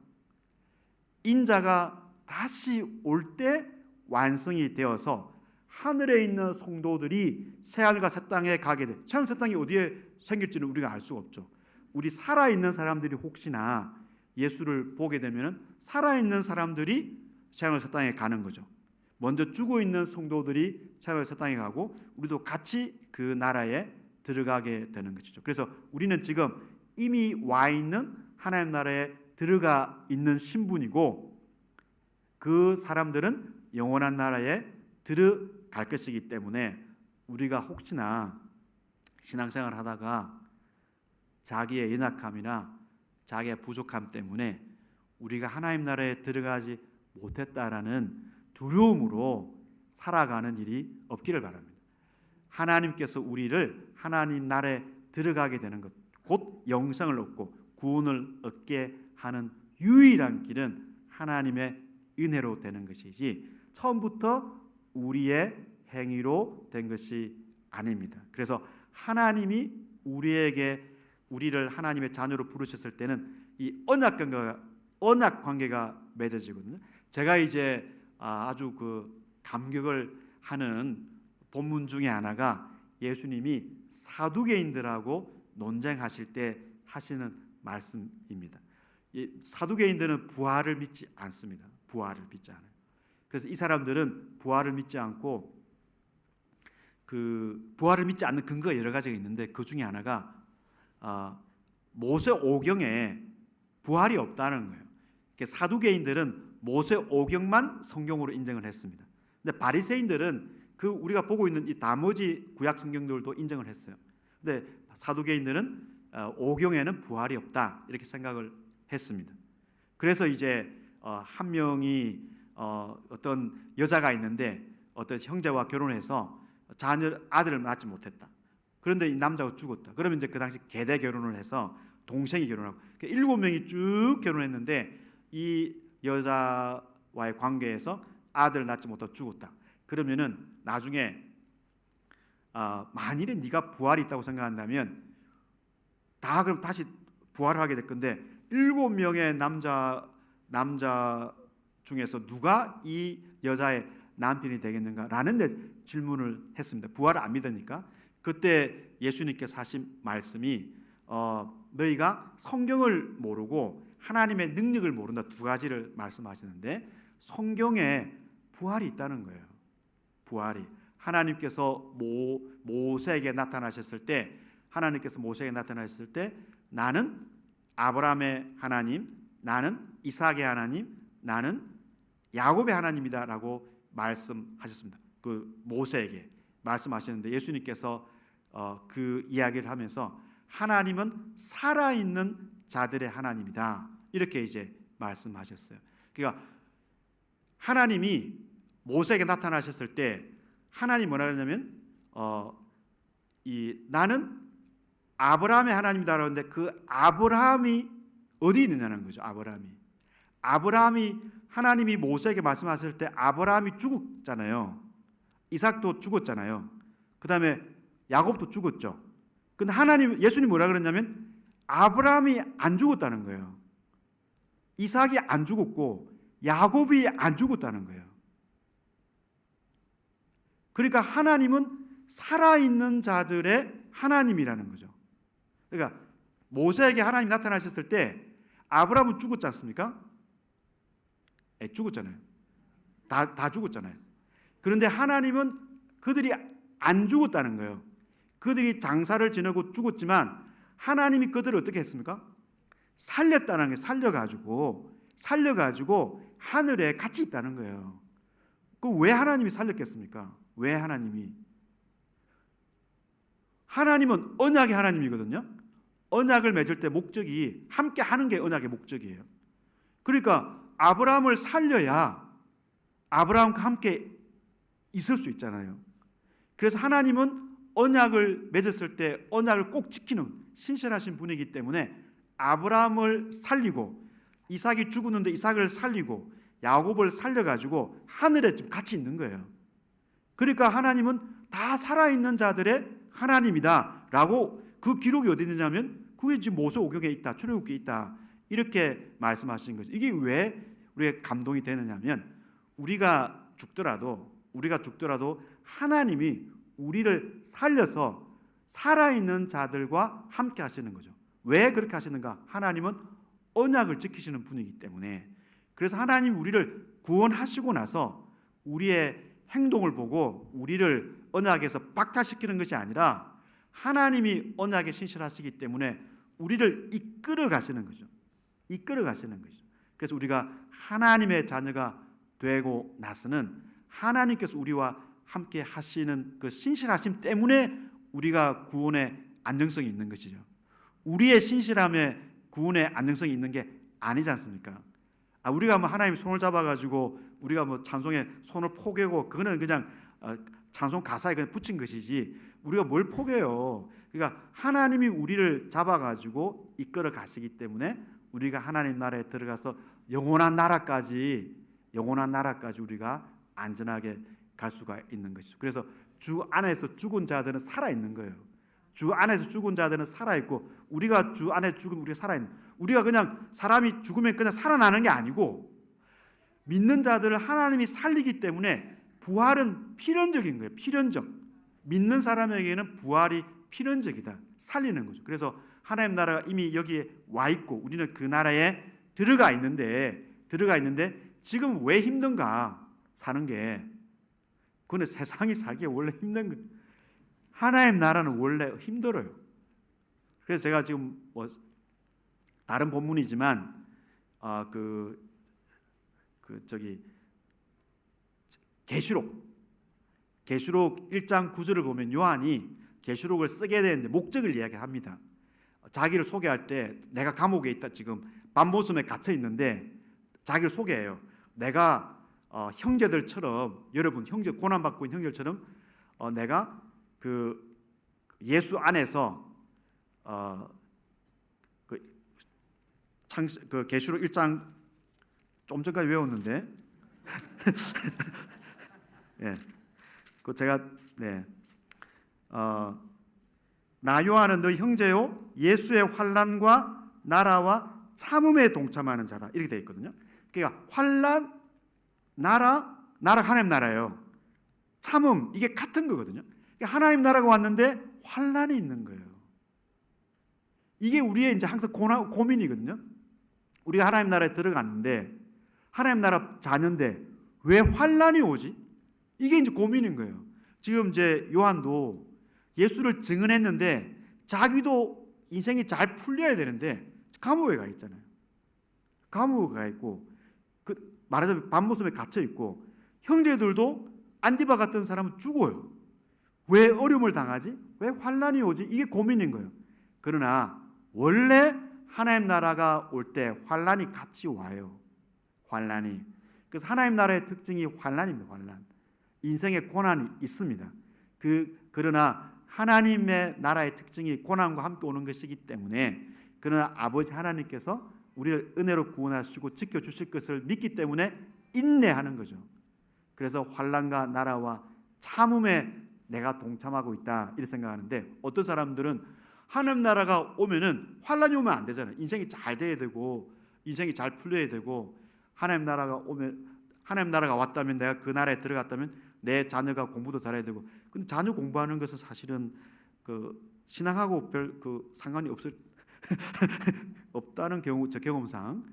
인자가 다시 올 때 완성이 되어서 하늘에 있는 성도들이 새하늘과 새 땅에 가게 돼. 새하늘 새 땅이 어디에 생길지는 우리가 알 수가 없죠. 우리 살아있는 사람들이 혹시나 예수를 보게 되면 살아있는 사람들이 새하늘 새 땅에 가는 거죠. 먼저 죽어 있는 성도들이 새하늘 새 땅에 가고 우리도 같이 그 나라에 들어가게 되는 것이죠. 그래서 우리는 지금 이미 와 있는 하나님 나라에 들어가 있는 신분이고 그 사람들은 영원한 나라에 들어갈 것이기 때문에 우리가 혹시나 신앙생활 하다가 자기의 연약함이나 자기의 부족함 때문에 우리가 하나님 나라에 들어가지 못했다라는 두려움으로 살아가는 일이 없기를 바랍니다. 하나님께서 우리를 하나님 나라에 들어가게 되는 것, 곧 영생을 얻고 구원을 얻게 하는 유일한 길은 하나님의 은혜로 되는 것이지 처음부터 우리의 행위로 된 것이 아닙니다. 그래서 하나님이 우리를 하나님의 자녀로 부르셨을 때는 이 언약 관계가 맺어지거든요. 제가 이제 아주 그 감격을 하는 본문 중에 하나가 예수님이 사두개인들하고 논쟁하실 때 하시는 말씀입니다. 이 사두개인들은 부활을 믿지 않습니다. 부활을 믿지 않아요. 그래서 이 사람들은 부활을 믿지 않고 그 부활을 믿지 않는 근거가 여러 가지가 있는데 그 중에 하나가 모세 오경에 부활이 없다는 거예요. 사두개인들은 모세 오경만 성경으로 인정을 했습니다. 근데 바리새인들은 그 우리가 보고 있는 이 나머지 구약 성경들도 인정을 했어요. 근데 사두개인들은 오경에는 부활이 없다 이렇게 생각을 했습니다. 그래서 이제 한 명이 어떤 여자가 있는데 어떤 형제와 결혼해서 아들을 낳지 못했다. 그런데 이 남자가 죽었다. 그러면 이제 그 당시 계대 결혼을 해서 동생이 결혼하고 7명이 쭉 결혼했는데 이 여자와의 관계에서 아들을 낳지 못하고 죽었다. 그러면은 나중에 만일에 네가 부활이 있다고 생각한다면 다 그럼 다시 부활을 하게 될 건데 7명의 남자 중에서 누가 이 여자의 남편이 되겠는가라는 데 질문을 했습니다. 부활을 안 믿으니까. 그때 예수님께서 하신 말씀이 너희가 성경을 모르고 하나님의 능력을 모른다 두 가지를 말씀하시는데 성경에 부활이 있다는 거예요. 부활이 하나님께서 모세에게 나타나셨을 때 하나님께서 모세에게 나타나셨을 때 나는 아브라함의 하나님, 나는 이삭의 하나님, 나는 야곱의 하나님이다라고 말씀하셨습니다. 그 모세에게 말씀하셨는데 예수님께서 그 이야기를 하면서 하나님은 살아있는 자들의 하나님이다 이렇게 이제 말씀하셨어요. 그러니까 하나님이 모세에게 나타나셨을 때 하나님 뭐라 그러냐면 나는 아브라함의 하나님이다 그러는데 그 아브라함이 어디 있느냐는 거죠. 아브라함이 하나님이 모세에게 말씀하셨을 때 아브라함이 죽었잖아요. 이삭도 죽었잖아요. 그 다음에 야곱도 죽었죠. 근데 예수님 뭐라 그랬냐면 아브라함이 안 죽었다는 거예요. 이삭이 안 죽었고 야곱이 안 죽었다는 거예요. 그러니까 하나님은 살아있는 자들의 하나님이라는 거죠. 그러니까 모세에게 하나님 나타나셨을 때 아브라함은 죽었지 않습니까? 죽었잖아요. 다 죽었잖아요. 그런데 하나님은 그들이 안 죽었다는 거예요. 그들이 장사를 지내고 죽었지만 하나님이 그들을 어떻게 했습니까? 살렸다는 게 살려가지고 하늘에 같이 있다는 거예요. 그 왜 하나님이 살렸겠습니까? 왜 하나님이? 하나님은 언약의 하나님이거든요. 언약을 맺을 때 목적이 함께 하는 게 언약의 목적이에요. 그러니까 아브라함을 살려야 아브라함과 함께 있을 수 있잖아요. 그래서 하나님은 언약을 맺었을 때 언약을 꼭 지키는 신실하신 분이기 때문에 아브라함을 살리고 이삭이 죽었는데 이삭을 살리고 야곱을 살려가지고 하늘에 지금 같이 있는 거예요. 그러니까 하나님은 다 살아있는 자들의 하나님이다 라고 그 기록이 어디 있느냐면 그게 지금 모세오경에 있다, 출애굽기에 있다 이렇게 말씀하신 거죠. 이게 왜 우리가 감동이 되느냐면 우리가 죽더라도 하나님이 우리를 살려서 살아있는 자들과 함께 하시는 거죠. 왜 그렇게 하시는가? 하나님은 언약을 지키시는 분이기 때문에. 그래서 하나님이 우리를 구원하시고 나서 우리의 행동을 보고 우리를 언약에서 박탈시키는 것이 아니라 하나님이 언약에 신실하시기 때문에 우리를 이끌어 가시는 거죠. 이끌어 가시는 거죠. 그래서 우리가 하나님의 자녀가 되고 나서는 하나님께서 우리와 함께 하시는 그 신실하심 때문에 우리가 구원의 안정성이 있는 것이죠. 우리의 신실함에 구원의 안정성이 있는 게 아니지 않습니까? 우리가 뭐 하나님 손을 잡아가지고 우리가 뭐 찬송에 손을 포개고 그거는 그냥 찬송 가사에 그냥 붙인 것이지 우리가 뭘 포개요? 그러니까 하나님이 우리를 잡아가지고 이끌어 가시기 때문에 우리가 하나님 나라에 들어가서 영원한 나라까지 우리가 안전하게 갈 수가 있는 것이죠. 그래서 주 안에서 죽은 자들은 살아 있는 거예요. 주 안에서 죽은 자들은 살아 있고 우리가 주 안에 죽으면 우리가 살아 있는. 우리가 그냥 사람이 죽으면 그냥 살아나는 게 아니고 믿는 자들을 하나님이 살리기 때문에 부활은 필연적인 거예요. 필연적. 믿는 사람에게는 부활이 필연적이다. 살리는 거죠. 그래서 하나님 나라가 이미 여기에 와 있고 우리는 그 나라에 들어가 있는데 지금 왜 힘든가? 사는 게 그거는 세상이 살기에 원래 힘든 거예요. 하나님 나라는 원래 힘들어요. 그래서 제가 지금 뭐 다른 본문이지만 계시록 1장 9절을 보면 요한이 계시록을 쓰게 되는데 목적을 이야기합니다. 자기를 소개할 때 내가 감옥에 있다 지금 밤모섬에 갇혀 있는데 자기를 소개해요. 내가 형제들처럼 여러분 형제 고난 받고 있는 형제들처럼 내가 그 예수 안에서 그 계시록 1장 좀 전까지 외웠는데 예, 그 제가 나 요한은 너희 형제요 예수의 환난과 나라와 참음에 동참하는 자다 이렇게 되어 있거든요. 그러니까 환난 나라 하나님 나라예요. 참음 이게 같은 거거든요. 그러니까 하나님 나라가 왔는데 환난이 있는 거예요. 이게 우리의 이제 항상 고민이거든요. 우리가 하나님 나라에 들어갔는데 하나님 나라 자녀인데 왜 환난이 오지? 이게 이제 고민인 거예요. 지금 이제 요한도 예수를 증언했는데 자기도 인생이 잘 풀려야 되는데 감옥에 가 있잖아요. 감옥에 가 있고 말하자면 밤모섬에 갇혀 있고 형제들도 안디바 같은 사람은 죽어요. 왜 어려움을 당하지? 왜 환난이 오지? 이게 고민인 거예요. 그러나 원래 하나님 나라가 올 때 환난이 같이 와요. 환난이. 그래서 하나님 나라의 특징이 환난입니다. 환난. 인생에 고난이 있습니다. 그러나 하나님의 나라의 특징이 고난과 함께 오는 것이기 때문에 그러나 아버지 하나님께서 우리를 은혜로 구원하시고 지켜주실 것을 믿기 때문에 인내하는 거죠. 그래서 환난과 나라와 참음에 내가 동참하고 있다 이렇게 생각하는데 어떤 사람들은 하나님 나라가 오면은 환난이 오면 안 되잖아요. 인생이 잘 돼야 되고 인생이 잘 풀려야 되고 하나님 나라가 왔다면 내가 그 나라에 들어갔다면 내 자녀가 공부도 잘해야 되고 근데 자녀 공부하는 것은 사실은 그 신앙하고 별 그 상관이 없다는 제 경험상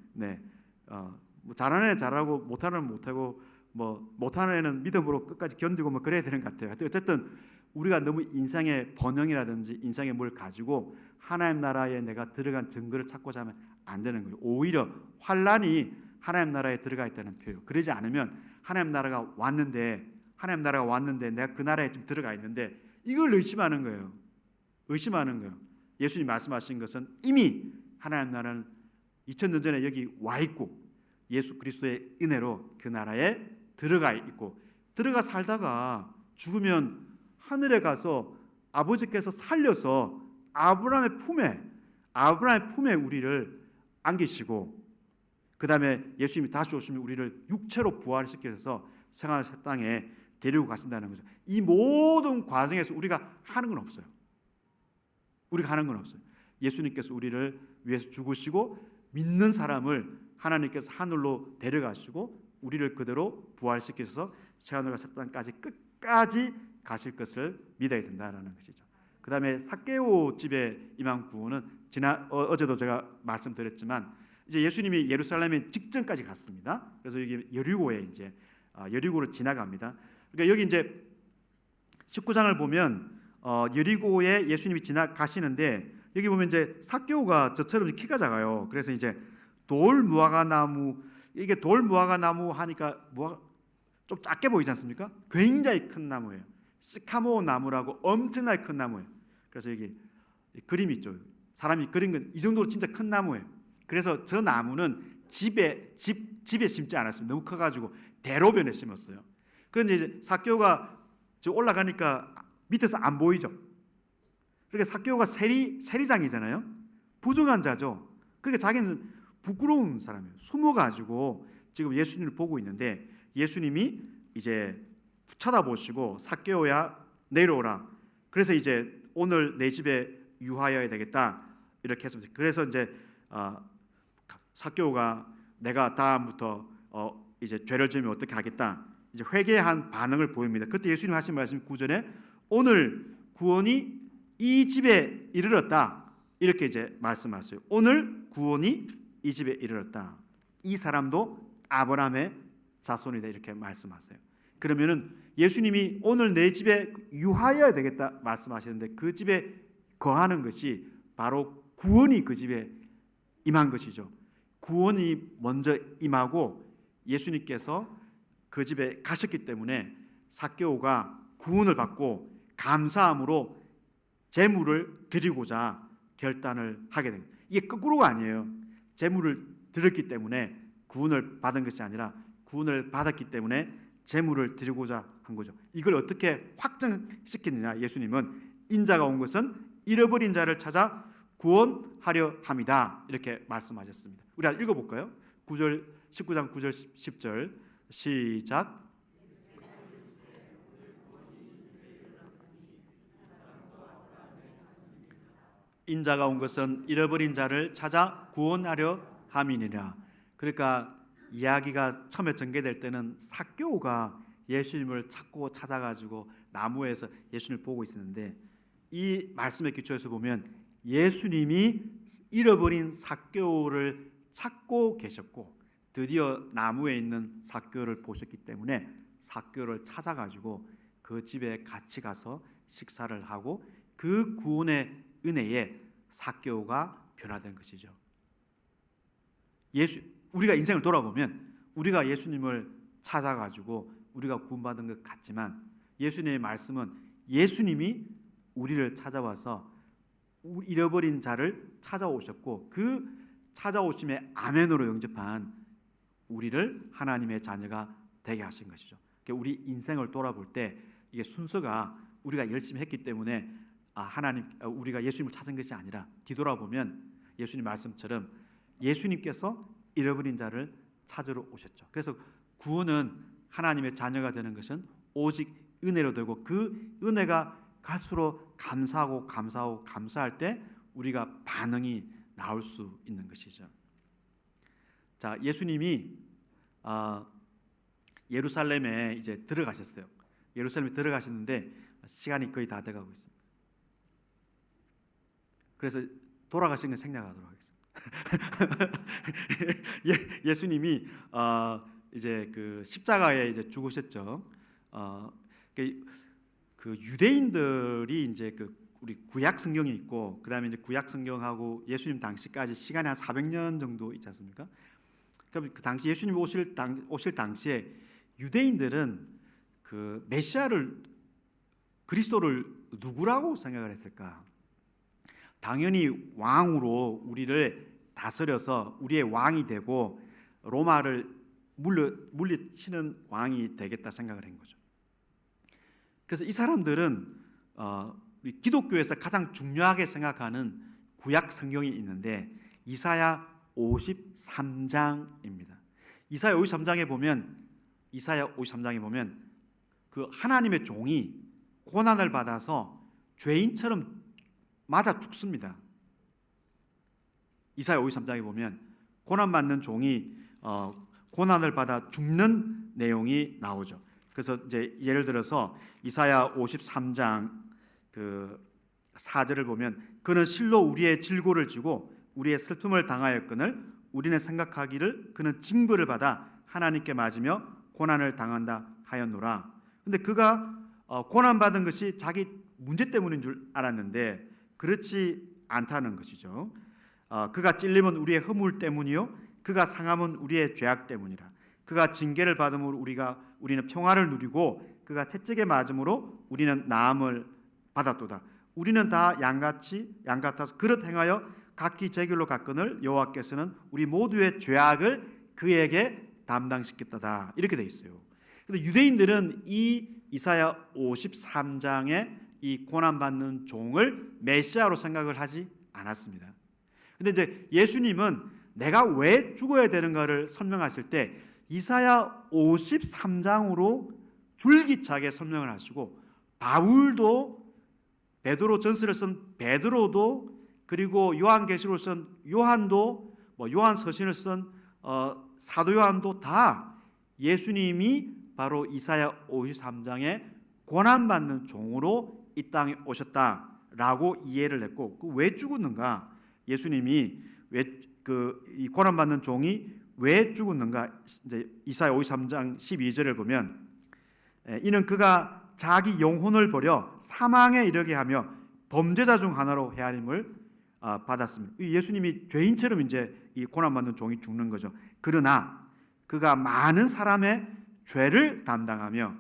뭐 잘하는 애 잘하고 못하는 애는 못하고 뭐 못하는 애는 믿음으로 끝까지 견디고 뭐 그래야 되는 것 같아요. 어쨌든 우리가 너무 인생의 번영이라든지 인생의 뭘 가지고 하나님 나라에 내가 들어간 증거를 찾고자 하면 안 되는 거예요. 오히려 환난이 하나님 나라에 들어가 있다는 표현. 그러지 않으면 하나님 나라가 왔는데 내가 그 나라에 좀 들어가 있는데 이걸 의심하는 거예요. 의심하는 거예요. 예수님 말씀하신 것은 이미 하나님 나라는 2000년 전에 여기 와 있고 예수 그리스도의 은혜로 그 나라에 들어가 있고 들어가 살다가 죽으면 하늘에 가서 아버지께서 살려서 아브라함의 품에 우리를 안기시고 그 다음에 예수님이 다시 오시면 우리를 육체로 부활시켜서 생활 땅에 데리고 가신다는 거죠. 이 모든 과정에서 우리가 하는 건 없어요. 예수님께서 우리를 위해서 죽으시고 믿는 사람을 하나님께서 하늘로 데려가시고 우리를 그대로 부활시켜서 새하늘과 새 땅까지 끝까지 가실 것을 믿어야 된다는 것이죠. 그 다음에 삭개오 집에 임한 구원은 어제도 제가 말씀드렸지만 이제 예수님이 예루살렘에 직전까지 갔습니다. 그래서 여기 여리고에 이제 여리고를 지나갑니다. 그러니까 여기 이제 19장을 보면 여리고에 예수님이 지나가시는데 여기 보면 이제 삭개오가 저처럼 키가 작아요. 그래서 이제 돌 무화과나무 이게 돌 무화과나무 하니까 좀 작게 보이지 않습니까? 굉장히 큰 나무예요. 시카모 나무라고 엄청나게 큰 나무예요. 그래서 여기 그림이 있죠. 사람이 그린 건 이 정도로 진짜 큰 나무예요. 그래서 저 나무는 집에 심지 않았습니다. 너무 커가지고 대로변에 심었어요. 그런데 이제 삭개오가 저 올라가니까 밑에서 안 보이죠. 그러니까 삭개오가 세리장이잖아요. 부정한 자죠. 그러니까 자기는 부끄러운 사람이에요. 숨어가지고 지금 예수님을 보고 있는데 예수님이 이제 쳐다보시고 삭개오야 내려오라. 그래서 이제 오늘 내 집에 유하여야 되겠다 이렇게 했습니다. 그래서 이제 삭개오가 내가 다음부터 이제 죄를 지으면 어떻게 하겠다. 이제 회개한 반응을 보입니다. 그때 예수님 하신 말씀 9절에 오늘 구원이 이 집에 이르렀다 이렇게 이제 말씀하세요. 오늘 구원이 이 집에 이르렀다. 이 사람도 아브라함의 자손이다 이렇게 말씀하세요. 그러면은 예수님이 오늘 내 집에 유하여야 되겠다 말씀하시는데 그 집에 거하는 것이 바로 구원이 그 집에 임한 것이죠. 구원이 먼저 임하고 예수님께서 그 집에 가셨기 때문에 삭개오가 구원을 받고 감사함으로 제물을 드리고자 결단을 하게 됩니다. 이게 거꾸로가 아니에요. 제물을 드렸기 때문에 구원을 받은 것이 아니라 구원을 받았기 때문에 제물을 드리고자 한 거죠. 이걸 어떻게 확정시키느냐? 예수님은 인자가 온 것은 잃어버린 자를 찾아 구원하려 함이다 이렇게 말씀하셨습니다. 우리 한번 읽어볼까요? 19장 9절 10절 시작. 인자가 온 것은 잃어버린 자를 찾아 구원하려 함이니라. 그러니까 이야기가 처음에 전개될 때는 삭개오가 예수님을 찾고 찾아가지고 나무에서 예수님을 보고 있었는데 이 말씀의 기초에서 보면 예수님이 잃어버린 삭개오를 찾고 계셨고 드디어 나무에 있는 삭개오를 보셨기 때문에 삭개오를 찾아가지고 그 집에 같이 가서 식사를 하고 그 구원의 은혜에 삭개오가 변화된 것이죠. 우리가 인생을 돌아보면 우리가 예수님을 찾아가지고 우리가 구원받은 것 같지만 예수님의 말씀은 예수님이 우리를 찾아와서 잃어버린 자를 찾아오셨고 그 찾아오심에 아멘으로 영접한 우리를 하나님의 자녀가 되게 하신 것이죠. 우리 인생을 돌아볼 때 이게 순서가 우리가 열심히 했기 때문에 우리가 예수님을 찾은 것이 아니라 뒤돌아보면 예수님 말씀처럼 예수님께서 잃어버린 자를 찾으러 오셨죠. 그래서 구원은 하나님의 자녀가 되는 것은 오직 은혜로 되고 그 은혜가 갈수록 감사할 때 우리가 반응이 나올 수 있는 것이죠. 자, 예수님이 예루살렘에 이제 들어가셨어요. 예루살렘에 들어가시는데 시간이 거의 다 돼가고 있습니다. 그래서 돌아가신 건 생략하도록 하겠습니다. 예수님이 이제 그 십자가에 이제 죽으셨죠. 그 유대인들이 이제 우리 구약 성경이 있고 그다음에 이제 구약 성경하고 예수님 당시까지 시간이 한 400년 정도 있지 않습니까? 그럼 그 당시 예수님 오실 당시에 유대인들은 그 메시아를 그리스도를 누구라고 생각을 했을까? 당연히 왕으로 우리를 다스려서 우리의 왕이 되고 로마를 물리치는 왕이 되겠다 생각을 한 거죠. 그래서 이 사람들은 우리 기독교에서 가장 중요하게 생각하는 구약 성경이 있는데 이사야 53장입니다. 이사야 53장에 보면 그 하나님의 종이 고난을 받아서 죄인처럼 맞아 죽습니다. 이사야 53장에 보면 고난받는 종이 고난을 받아 죽는 내용이 나오죠. 그래서 이제 예를 들어서 이사야 53장 그 4절을 보면 그는 실로 우리의 질고를 지고 우리의 슬픔을 당하였거늘 우리는 생각하기를 그는 징벌을 받아 하나님께 맞으며 고난을 당한다 하였노라. 근데 그가 고난 받은 것이 자기 문제 때문인 줄 알았는데 그렇지 않다는 것이죠. 그가 찔림은 우리의 허물 때문이요 그가 상함은 우리의 죄악 때문이라. 그가 징계를 받음으로 우리는 평화를 누리고 그가 채찍에 맞음으로 우리는 나음을 받았도다. 우리는 다 양 같아서 그릇 행하여 각기 제 길로 갔거늘 여호와께서는 우리 모두의 죄악을 그에게 담당시켰다. 이렇게 돼 있어요. 근데 유대인들은 이 이사야 53장의 이 고난받는 종을 메시아로 생각을 하지 않았습니다. 근데 이제 예수님은 내가 왜 죽어야 되는가를 설명하실 때 이사야 53장으로 줄기차게 설명을 하시고 바울도 베드로 전서를 쓴 베드로도 그리고 요한계시록을 쓴 요한도 요한 서신을 쓴 사도 요한도 다 예수님이 바로 이사야 53장의 고난받는 종으로 이 땅에 오셨다라고 이해를 했고 왜 죽었는가? 예수님이 이 고난받는 종이 왜 죽었는가? 이제 이사야 53장 12절을 보면 이는 그가 자기 영혼을 버려 사망에 이르게 하며 범죄자 중 하나로 헤아림을 받았습니다. 예수님이 죄인처럼 이제 이 고난받는 종이 죽는 거죠. 그러나 그가 많은 사람의 죄를 담당하며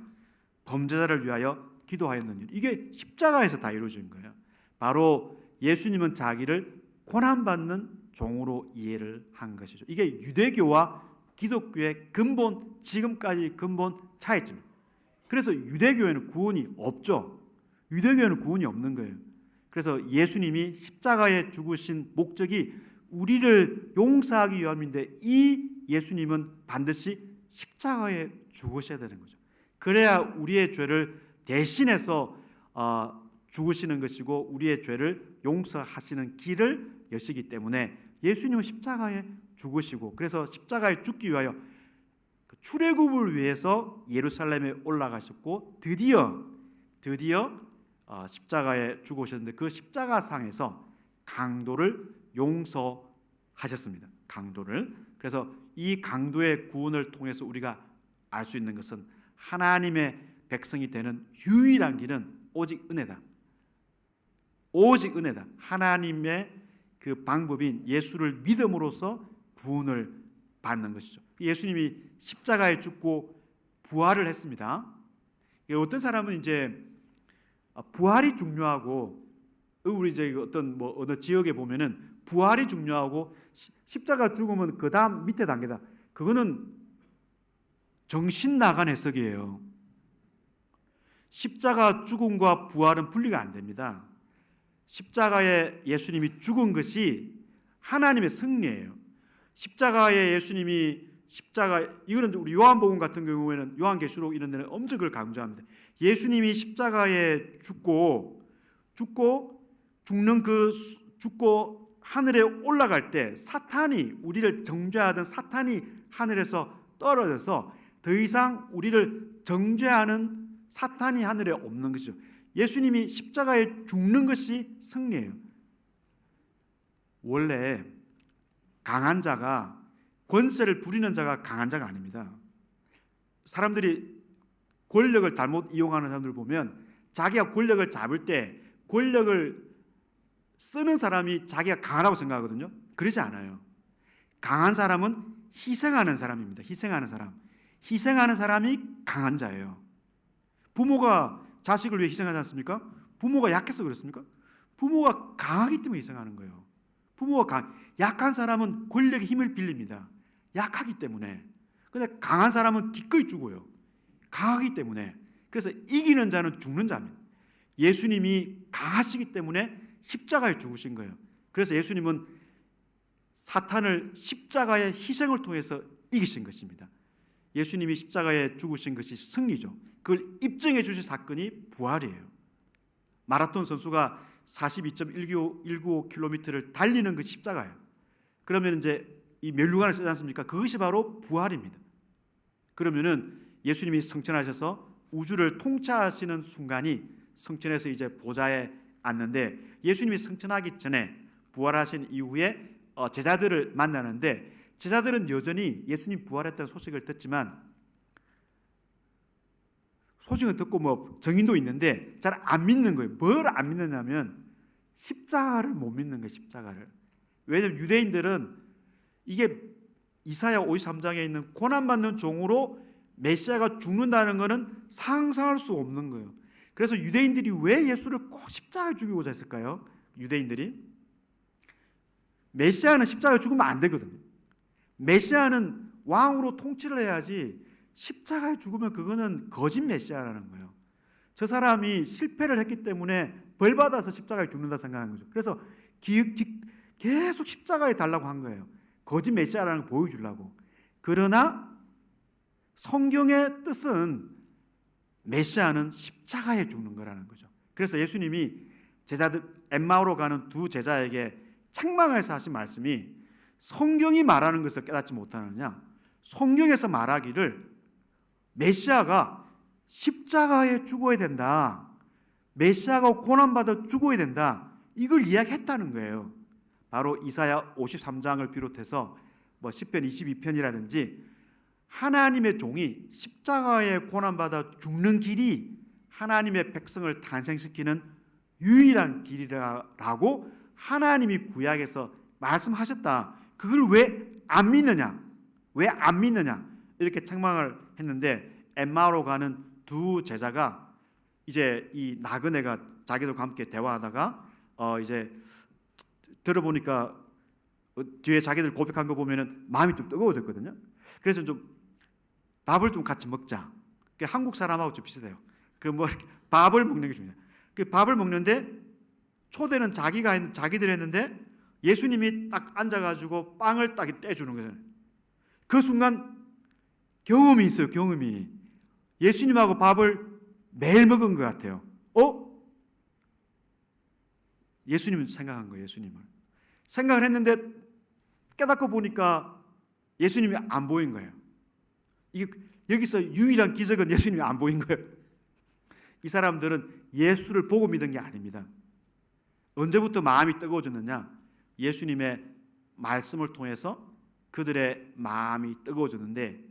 범죄자를 위하여 기도하였느니 이게 십자가에서 다 이루어진 거예요. 바로 예수님은 자기를 고난받는 종으로 이해를 한 것이죠. 이게 유대교와 기독교의 지금까지 근본 차이점입니다. 그래서 유대교에는 구원이 없죠. 유대교에는 구원이 없는 거예요. 그래서 예수님이 십자가에 죽으신 목적이 우리를 용서하기 위함인데 이 예수님은 반드시 십자가에 죽으셔야 되는 거죠. 그래야 우리의 죄를 대신해서 죽으시는 것이고 우리의 죄를 용서하시는 길을 여시기 때문에 예수님은 십자가에 죽으시고 그래서 십자가에 죽기 위하여 출애굽을 위해서 예루살렘에 올라가셨고 드디어 십자가에 죽으셨는데 그 십자가상에서 강도를 용서하셨습니다. 강도를. 그래서 이 강도의 구원을 통해서 우리가 알 수 있는 것은 하나님의 백성이 되는 유일한 길은 오직 은혜다. 오직 은혜다. 하나님의 그 방법인 예수를 믿음으로써 구원을 받는 것이죠. 예수님이 십자가에 죽고 부활을 했습니다. 어떤 사람은 이제 부활이 중요하고 우리 이제 어느 지역에 보면은 부활이 중요하고 십자가 죽으면 그 다음 밑에 단계다. 그거는 정신 나간 해석이에요. 십자가 죽음과 부활은 분리가 안 됩니다. 십자가에 예수님이 죽은 것이 하나님의 승리예요. 십자가에 예수님이 이거는 우리 요한복음 같은 경우에는 요한계시록 이런 데는 엄청 그걸 강조합니다. 예수님이 십자가에 죽고 하늘에 올라갈 때 우리를 정죄하던 사탄이 하늘에서 떨어져서 더 이상 우리를 정죄하는 사탄이 하늘에 없는 것이죠. 예수님이 십자가에 죽는 것이 승리예요. 원래 강한 자가 권세를 부리는 자가 강한 자가 아닙니다. 사람들이 권력을 잘못 이용하는 사람들 보면 자기가 권력을 잡을 때 권력을 쓰는 사람이 자기가 강하다고 생각하거든요. 그러지 않아요. 강한 사람은 희생하는 사람입니다. 희생하는 사람이 강한 자예요. 부모가 자식을 위해 희생하지 않습니까? 부모가 약해서 그렇습니까? 부모가 강하기 때문에 희생하는 거예요. 약한 사람은 권력의 힘을 빌립니다. 약하기 때문에. 근데 강한 사람은 기꺼이 죽어요. 강하기 때문에. 그래서 이기는 자는 죽는 자입니다. 예수님이 강하시기 때문에 십자가에 죽으신 거예요. 그래서 예수님은 사탄을 십자가의 희생을 통해서 이기신 것입니다. 예수님이 십자가에 죽으신 것이 승리죠. 그걸 입증해 주신 사건이 부활이에요. 마라톤 선수가 42.195km를 달리는 그 십자가예요. 그러면 이제 이 면류관을 쓰지 않습니까? 그것이 바로 부활입니다. 그러면은 예수님이 성천하셔서 우주를 통치하시는 순간이 성천에서 이제 보좌에 앉는데, 예수님이 성천하기 전에 부활하신 이후에 제자들을 만나는데, 제자들은 여전히 예수님 부활했다는 소식을 듣지만 소식을 듣고 뭐 정인도 있는데 잘 안 믿는 거예요. 뭘 안 믿느냐면 십자가를 못 믿는 거예요. 십자가를. 왜냐하면 유대인들은 이게 이사야 53장에 있는 고난받는 종으로 메시아가 죽는다는 것은 상상할 수 없는 거예요. 그래서 유대인들이 왜 예수를 꼭 십자가에 죽이고자 했을까요? 유대인들이 메시아는 십자가에 죽으면 안 되거든요. 메시아는 왕으로 통치를 해야지 십자가에 죽으면 그거는 거짓 메시아라는 거예요. 저 사람이 실패를 했기 때문에 벌받아서 십자가에 죽는다 생각한 거죠. 그래서 계속 십자가에 달라고 한 거예요. 거짓 메시아라는 걸 보여주려고. 그러나 성경의 뜻은 메시아는 십자가에 죽는 거라는 거죠. 그래서 예수님이 제자들 엠마오로 가는 두 제자에게 책망해서 하신 말씀이, 성경이 말하는 것을 깨닫지 못하느냐, 성경에서 말하기를 메시아가 십자가에 죽어야 된다, 메시아가 고난받아 죽어야 된다, 이걸 이야기했다는 거예요. 바로 이사야 53장을 비롯해서 뭐 시편 22편이라든지 하나님의 종이 십자가에 고난받아 죽는 길이 하나님의 백성을 탄생시키는 유일한 길이라고 하나님이 구약에서 말씀하셨다. 그걸 왜 안 믿느냐? 왜 안 믿느냐? 이렇게 책망을 했는데, 엠마오로 가는 두 제자가 이제 이 나그네가 자기들과 함께 대화하다가 이제 들어보니까 뒤에 자기들 고백한 거 보면은 마음이 좀 뜨거워졌거든요. 그래서 좀 밥을 좀 같이 먹자. 한국 사람하고 좀 비슷해요. 그 뭐 밥을 먹는 게 중요해요. 그 밥을 먹는데 초대는 자기들 했는데 예수님이 딱 앉아가지고 빵을 딱 떼주는 거잖아요. 그 순간 경험이 있어요. 경험이. 예수님하고 밥을 매일 먹은 것 같아요. 예수님을 생각한 거예요. 예수님을 생각을 했는데 깨닫고 보니까 예수님이 안 보인 거예요. 이게 여기서 유일한 기적은 예수님이 안 보인 거예요. 이 사람들은 예수를 보고 믿은 게 아닙니다. 언제부터 마음이 뜨거워졌느냐? 예수님의 말씀을 통해서 그들의 마음이 뜨거워졌는데,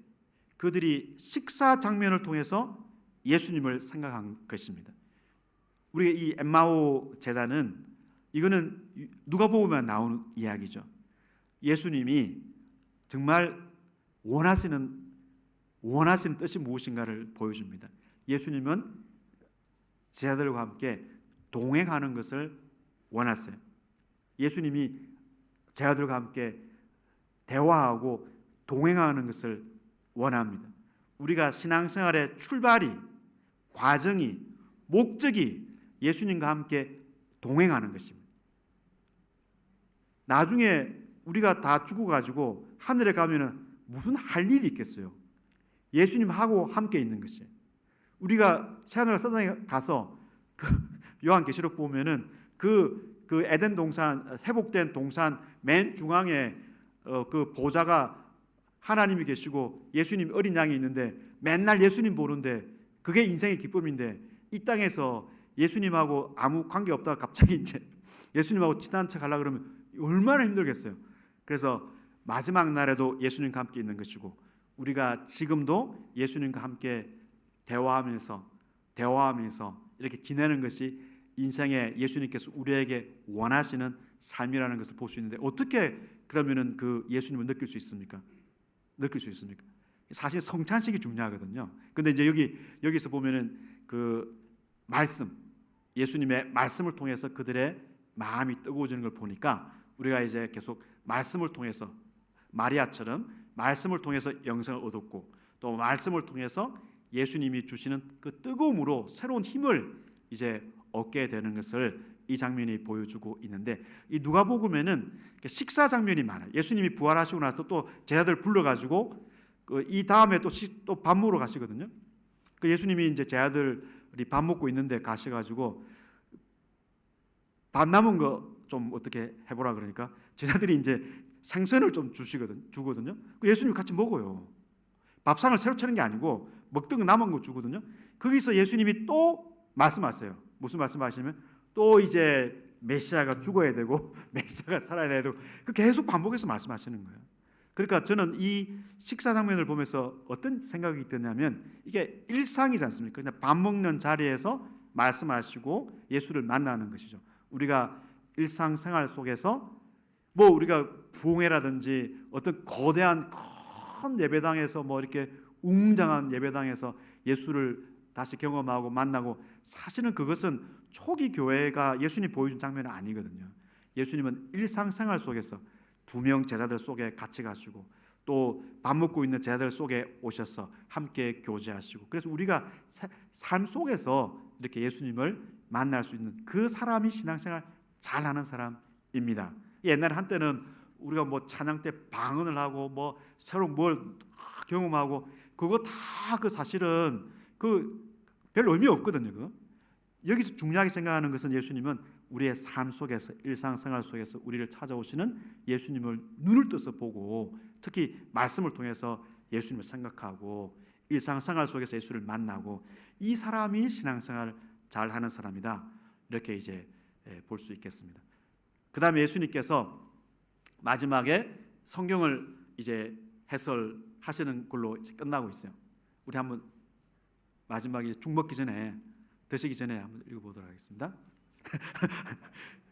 그들이 식사 장면을 통해서 예수님을 생각한 것입니다. 우리 이 엠마오 제자는, 이거는 누가복음에 나오는 이야기죠. 예수님이 정말 원하시는 뜻이 무엇인가를 보여줍니다. 예수님은 제자들과 함께 동행하는 것을 원하세요. 예수님이 제자들과 함께 대화하고 동행하는 것을 원합니다. 우리가 신앙생활의 출발이, 과정이, 목적이 예수님과 함께 동행하는 것입니다. 나중에 우리가 다 죽어가지고 하늘에 가면은 무슨 할 일이 있겠어요? 예수님하고 함께 있는 것이에요. 우리가 새하늘과 새 땅에 가서 그 요한계시록 보면은 그 에덴 동산, 회복된 동산 맨 중앙에 그 보좌가 하나님이 계시고 예수님 어린 양이 있는데 맨날 예수님 보는데 그게 인생의 기쁨인데, 이 땅에서 예수님하고 아무 관계 없다가 갑자기 이제 예수님하고 친한 척 하려고 그러면 얼마나 힘들겠어요. 그래서 마지막 날에도 예수님과 함께 있는 것이고, 우리가 지금도 예수님과 함께 대화하면서 이렇게 지내는 것이 인생에 예수님께서 우리에게 원하시는 삶이라는 것을 볼 수 있는데, 어떻게 그러면은 그 예수님을 느낄 수 있습니까? 사실 성찬식이 중요하거든요. 근데 이제 여기서 보면은 그 말씀, 예수님의 말씀을 통해서 그들의 마음이 뜨거워지는 걸 보니까 우리가 이제 계속 말씀을 통해서 마리아처럼 말씀을 통해서 영생을 얻었고 또 말씀을 통해서 예수님이 주시는 그 뜨거움으로 새로운 힘을 이제 얻게 되는 것을 이 장면이 보여주고 있는데 이 누가복음에는 식사 장면이 많아요. 예수님이 부활하시고 나서 또 제자들 불러가지고 이 다음에 또 밥 먹으러 가시거든요. 그 예수님이 이제 제자들이 밥 먹고 있는데 가셔가지고 밥 남은 거 좀 어떻게 해보라 그러니까 제자들이 이제 생선을 좀 주거든요. 그 예수님이 같이 먹어요. 밥상을 새로 차리는 게 아니고 먹던 거 남은 거 주거든요. 거기서 예수님이 또 말씀하세요. 무슨 말씀하시냐면 또 이제 메시아가 죽어야 되고 메시아가 살아야 되고 그 계속 반복해서 말씀하시는 거예요. 그러니까 저는 이 식사 장면을 보면서 어떤 생각이 드냐면 이게 일상이지 않습니까? 그냥 밥 먹는 자리에서 말씀하시고 예수를 만나는 것이죠. 우리가 일상생활 속에서 뭐 우리가 부흥회라든지 어떤 거대한 큰 예배당에서 뭐 이렇게 웅장한 예배당에서 예수를 다시 경험하고 만나고 사실은 그것은 초기 교회가 예수님 보여준 장면은 아니거든요. 예수님은 일상생활 속에서 2명 제자들 속에 같이 가시고 또 밥 먹고 있는 제자들 속에 오셔서 함께 교제하시고 그래서 우리가 삶 속에서 이렇게 예수님을 만날 수 있는 그 사람이 신앙생활 잘하는 사람입니다. 옛날 한때는 우리가 뭐 찬양 때 방언을 하고 뭐 새로운 뭘 경험하고 그거 다 그 사실은 그 별 의미 없거든요. 그거. 여기서 중요하게 생각하는 것은 예수님은 우리의 삶 속에서 일상생활 속에서 우리를 찾아오시는 예수님을 눈을 떠서 보고 특히 말씀을 통해서 예수님을 생각하고 일상생활 속에서 예수를 만나고 이 사람이 신앙생활 잘하는 사람이다 이렇게 이제 볼 수 있겠습니다. 그 다음에 예수님께서 마지막에 성경을 이제 해설하시는 걸로 이제 끝나고 있어요. 우리 한번 마지막에 죽 먹기 전에 드시기 전에 한번 읽어보도록 하겠습니다.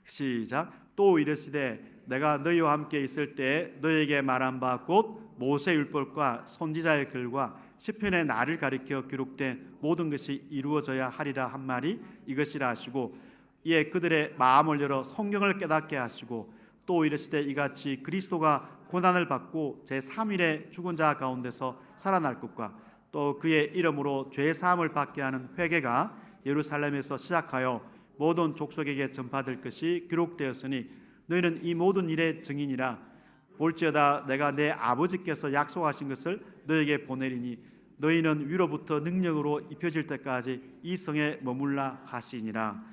시작. 또 이르시되 내가 너희와 함께 있을 때 너희에게 말한 바 곧 모세 율법과 선지자의 글과 시편의 나를 가리켜 기록된 모든 것이 이루어져야 하리라 한 말이 이것이라 하시고 이에 그들의 마음을 열어 성경을 깨닫게 하시고 또 이르시되 이같이 그리스도가 고난을 받고 제3일에 죽은 자 가운데서 살아날 것과 또 그의 이름으로 죄 사함을 받게 하는 회개가 예루살렘에서 시작하여 모든 족속에게 전파될 것이 기록되었으니 너희는 이 모든 일의 증인이라. 볼지어다 내가 내 아버지께서 약속하신 것을 너희에게 보내리니 너희는 위로부터 능력으로 입혀질 때까지 이 성에 머물라 하시니라.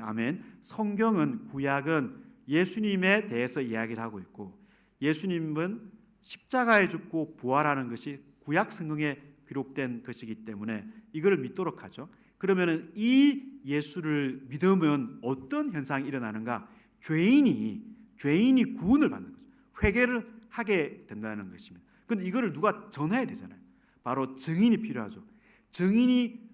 아멘. 성경은 구약은 예수님에 대해서 이야기를 하고 있고 예수님은 십자가에 죽고 부활하는 것이 구약 성경에 기록된 것이기 때문에 이걸 믿도록 하죠. 그러면은 이 예수를 믿으면 어떤 현상이 일어나는가? 죄인이 구원을 받는 거죠. 회개를 하게 된다는 것입니다. 근데 이거를 누가 전해야 되잖아요. 바로 증인이 필요하죠. 증인이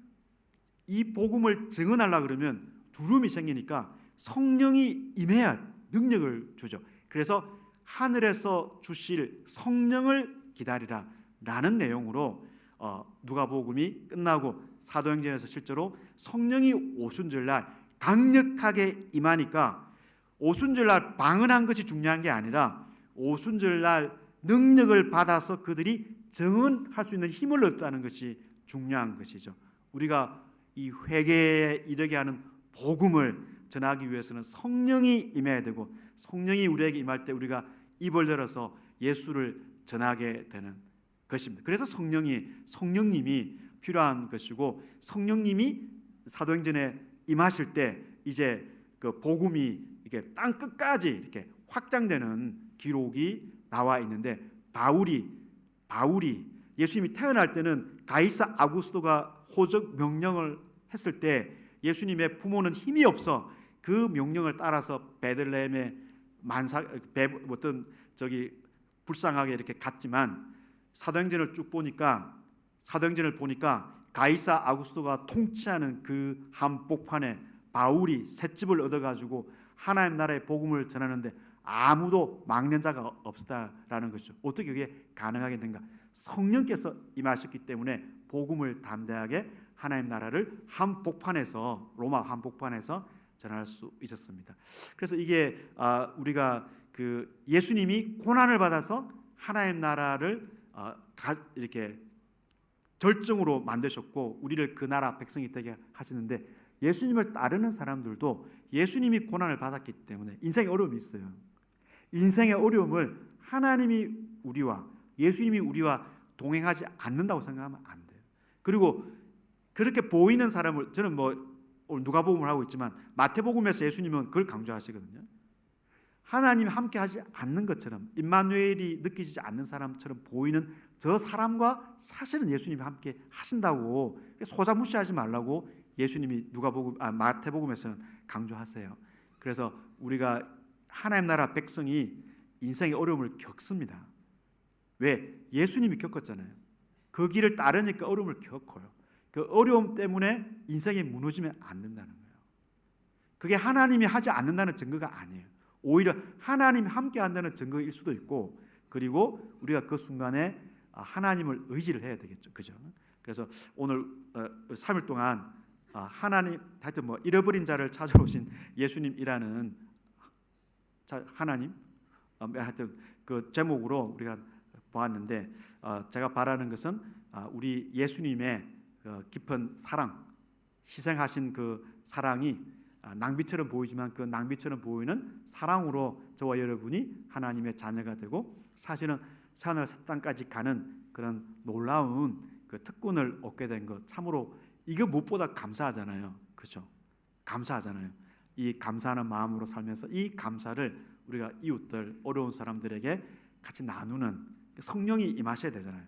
이 복음을 증언하려고 그러면 두려움이 생기니까 성령이 임해야 능력을 주죠. 그래서 하늘에서 주실 성령을 기다리라 라는 내용으로 누가복음이 끝나고 사도행전에서 실제로 성령이 오순절날 강력하게 임하니까 오순절날 방언한 것이 중요한 게 아니라 오순절날 능력을 받아서 그들이 증언할 수 있는 힘을 얻다는 것이 중요한 것이죠. 우리가 이 회개에 이르게 하는 복음을 전하기 위해서는 성령이 임해야 되고 성령이 우리에게 임할 때 우리가 입을 열어서 예수를 전하게 되는 것입니다. 그래서 성령님이 필요한 것이고 성령님이 사도행전에 임하실 때 이제 그 복음이 이렇게 땅 끝까지 이렇게 확장되는 기록이 나와 있는데 바울이 예수님이 태어날 때는 가이사 아구스토가 호적 명령을 했을 때 예수님의 부모는 힘이 없어 그 명령을 따라서 베들레헴에 불쌍하게 이렇게 갔지만 사도행전을 보니까 가이사 아구스토가 통치하는 그 한복판에 바울이 셋집을 얻어가지고 하나님 나라의 복음을 전하는데 아무도 막는 자가 없었다라는 것이죠. 어떻게 그게 가능하게 된가? 성령께서 임하셨기 때문에 복음을 담대하게 하나님 나라를 한복판에서 로마 한복판에서 전할 수 있었습니다. 그래서 이게 우리가 그 예수님이 고난을 받아서 하나님 나라를 이렇게 절정으로 만드셨고 우리를 그 나라 백성이 되게 하시는데 예수님을 따르는 사람들도 예수님이 고난을 받았기 때문에 인생에 어려움이 있어요. 인생의 어려움을 하나님이 우리와 예수님이 우리와 동행하지 않는다고 생각하면 안 돼요. 그리고 그렇게 보이는 사람을 저는 오늘 누가복음을 하고 있지만 마태복음에서 예수님은 그걸 강조하시거든요. 하나님이 함께 하지 않는 것처럼 임마누엘이 느껴지지 않는 사람처럼 보이는 저 사람과 사실은 예수님이 함께 하신다고 소자무시하지 말라고 예수님이 마태복음에서는 강조하세요. 그래서 우리가 하나님 나라 백성이 인생의 어려움을 겪습니다. 왜? 예수님이 겪었잖아요. 그 길을 따르니까 어려움을 겪어요. 그 어려움 때문에 인생이 무너지면 안 된다는 거예요. 그게 하나님이 하지 않는다는 증거가 아니에요. 오히려 하나님이 함께 한다는 증거일 수도 있고 그리고 우리가 그 순간에 하나님을 의지를 해야 되겠죠. 그죠? 그래서 오늘 3일 동안 하나님 하여튼 잃어버린 자를 찾아오신 예수님이라는 하나님 하여튼 그 제목으로 우리가 보았는데 제가 바라는 것은 우리 예수님의 깊은 사랑, 희생하신 그 사랑이 낭비처럼 보이지만 그 낭비처럼 보이는 사랑으로 저와 여러분이 하나님의 자녀가 되고 사실은 새하늘 새 땅까지 가는 그런 놀라운 그 특권을 얻게 된 것 참으로 이거 무엇보다 감사하잖아요. 그렇죠? 감사하잖아요. 이 감사하는 마음으로 살면서 이 감사를 우리가 이웃들 어려운 사람들에게 같이 나누는 성령이 임하셔야 되잖아요.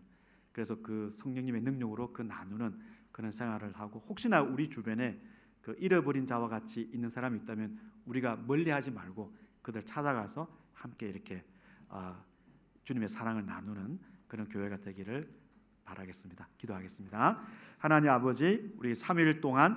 그래서 그 성령님의 능력으로 그 나누는 그런 생활을 하고 혹시나 우리 주변에 그 잃어버린 자와 같이 있는 사람이 있다면 우리가 멀리하지 말고 그들 찾아가서 함께 이렇게 주님의 사랑을 나누는 그런 교회가 되기를 바라겠습니다. 기도하겠습니다. 하나님 아버지, 우리 3일 동안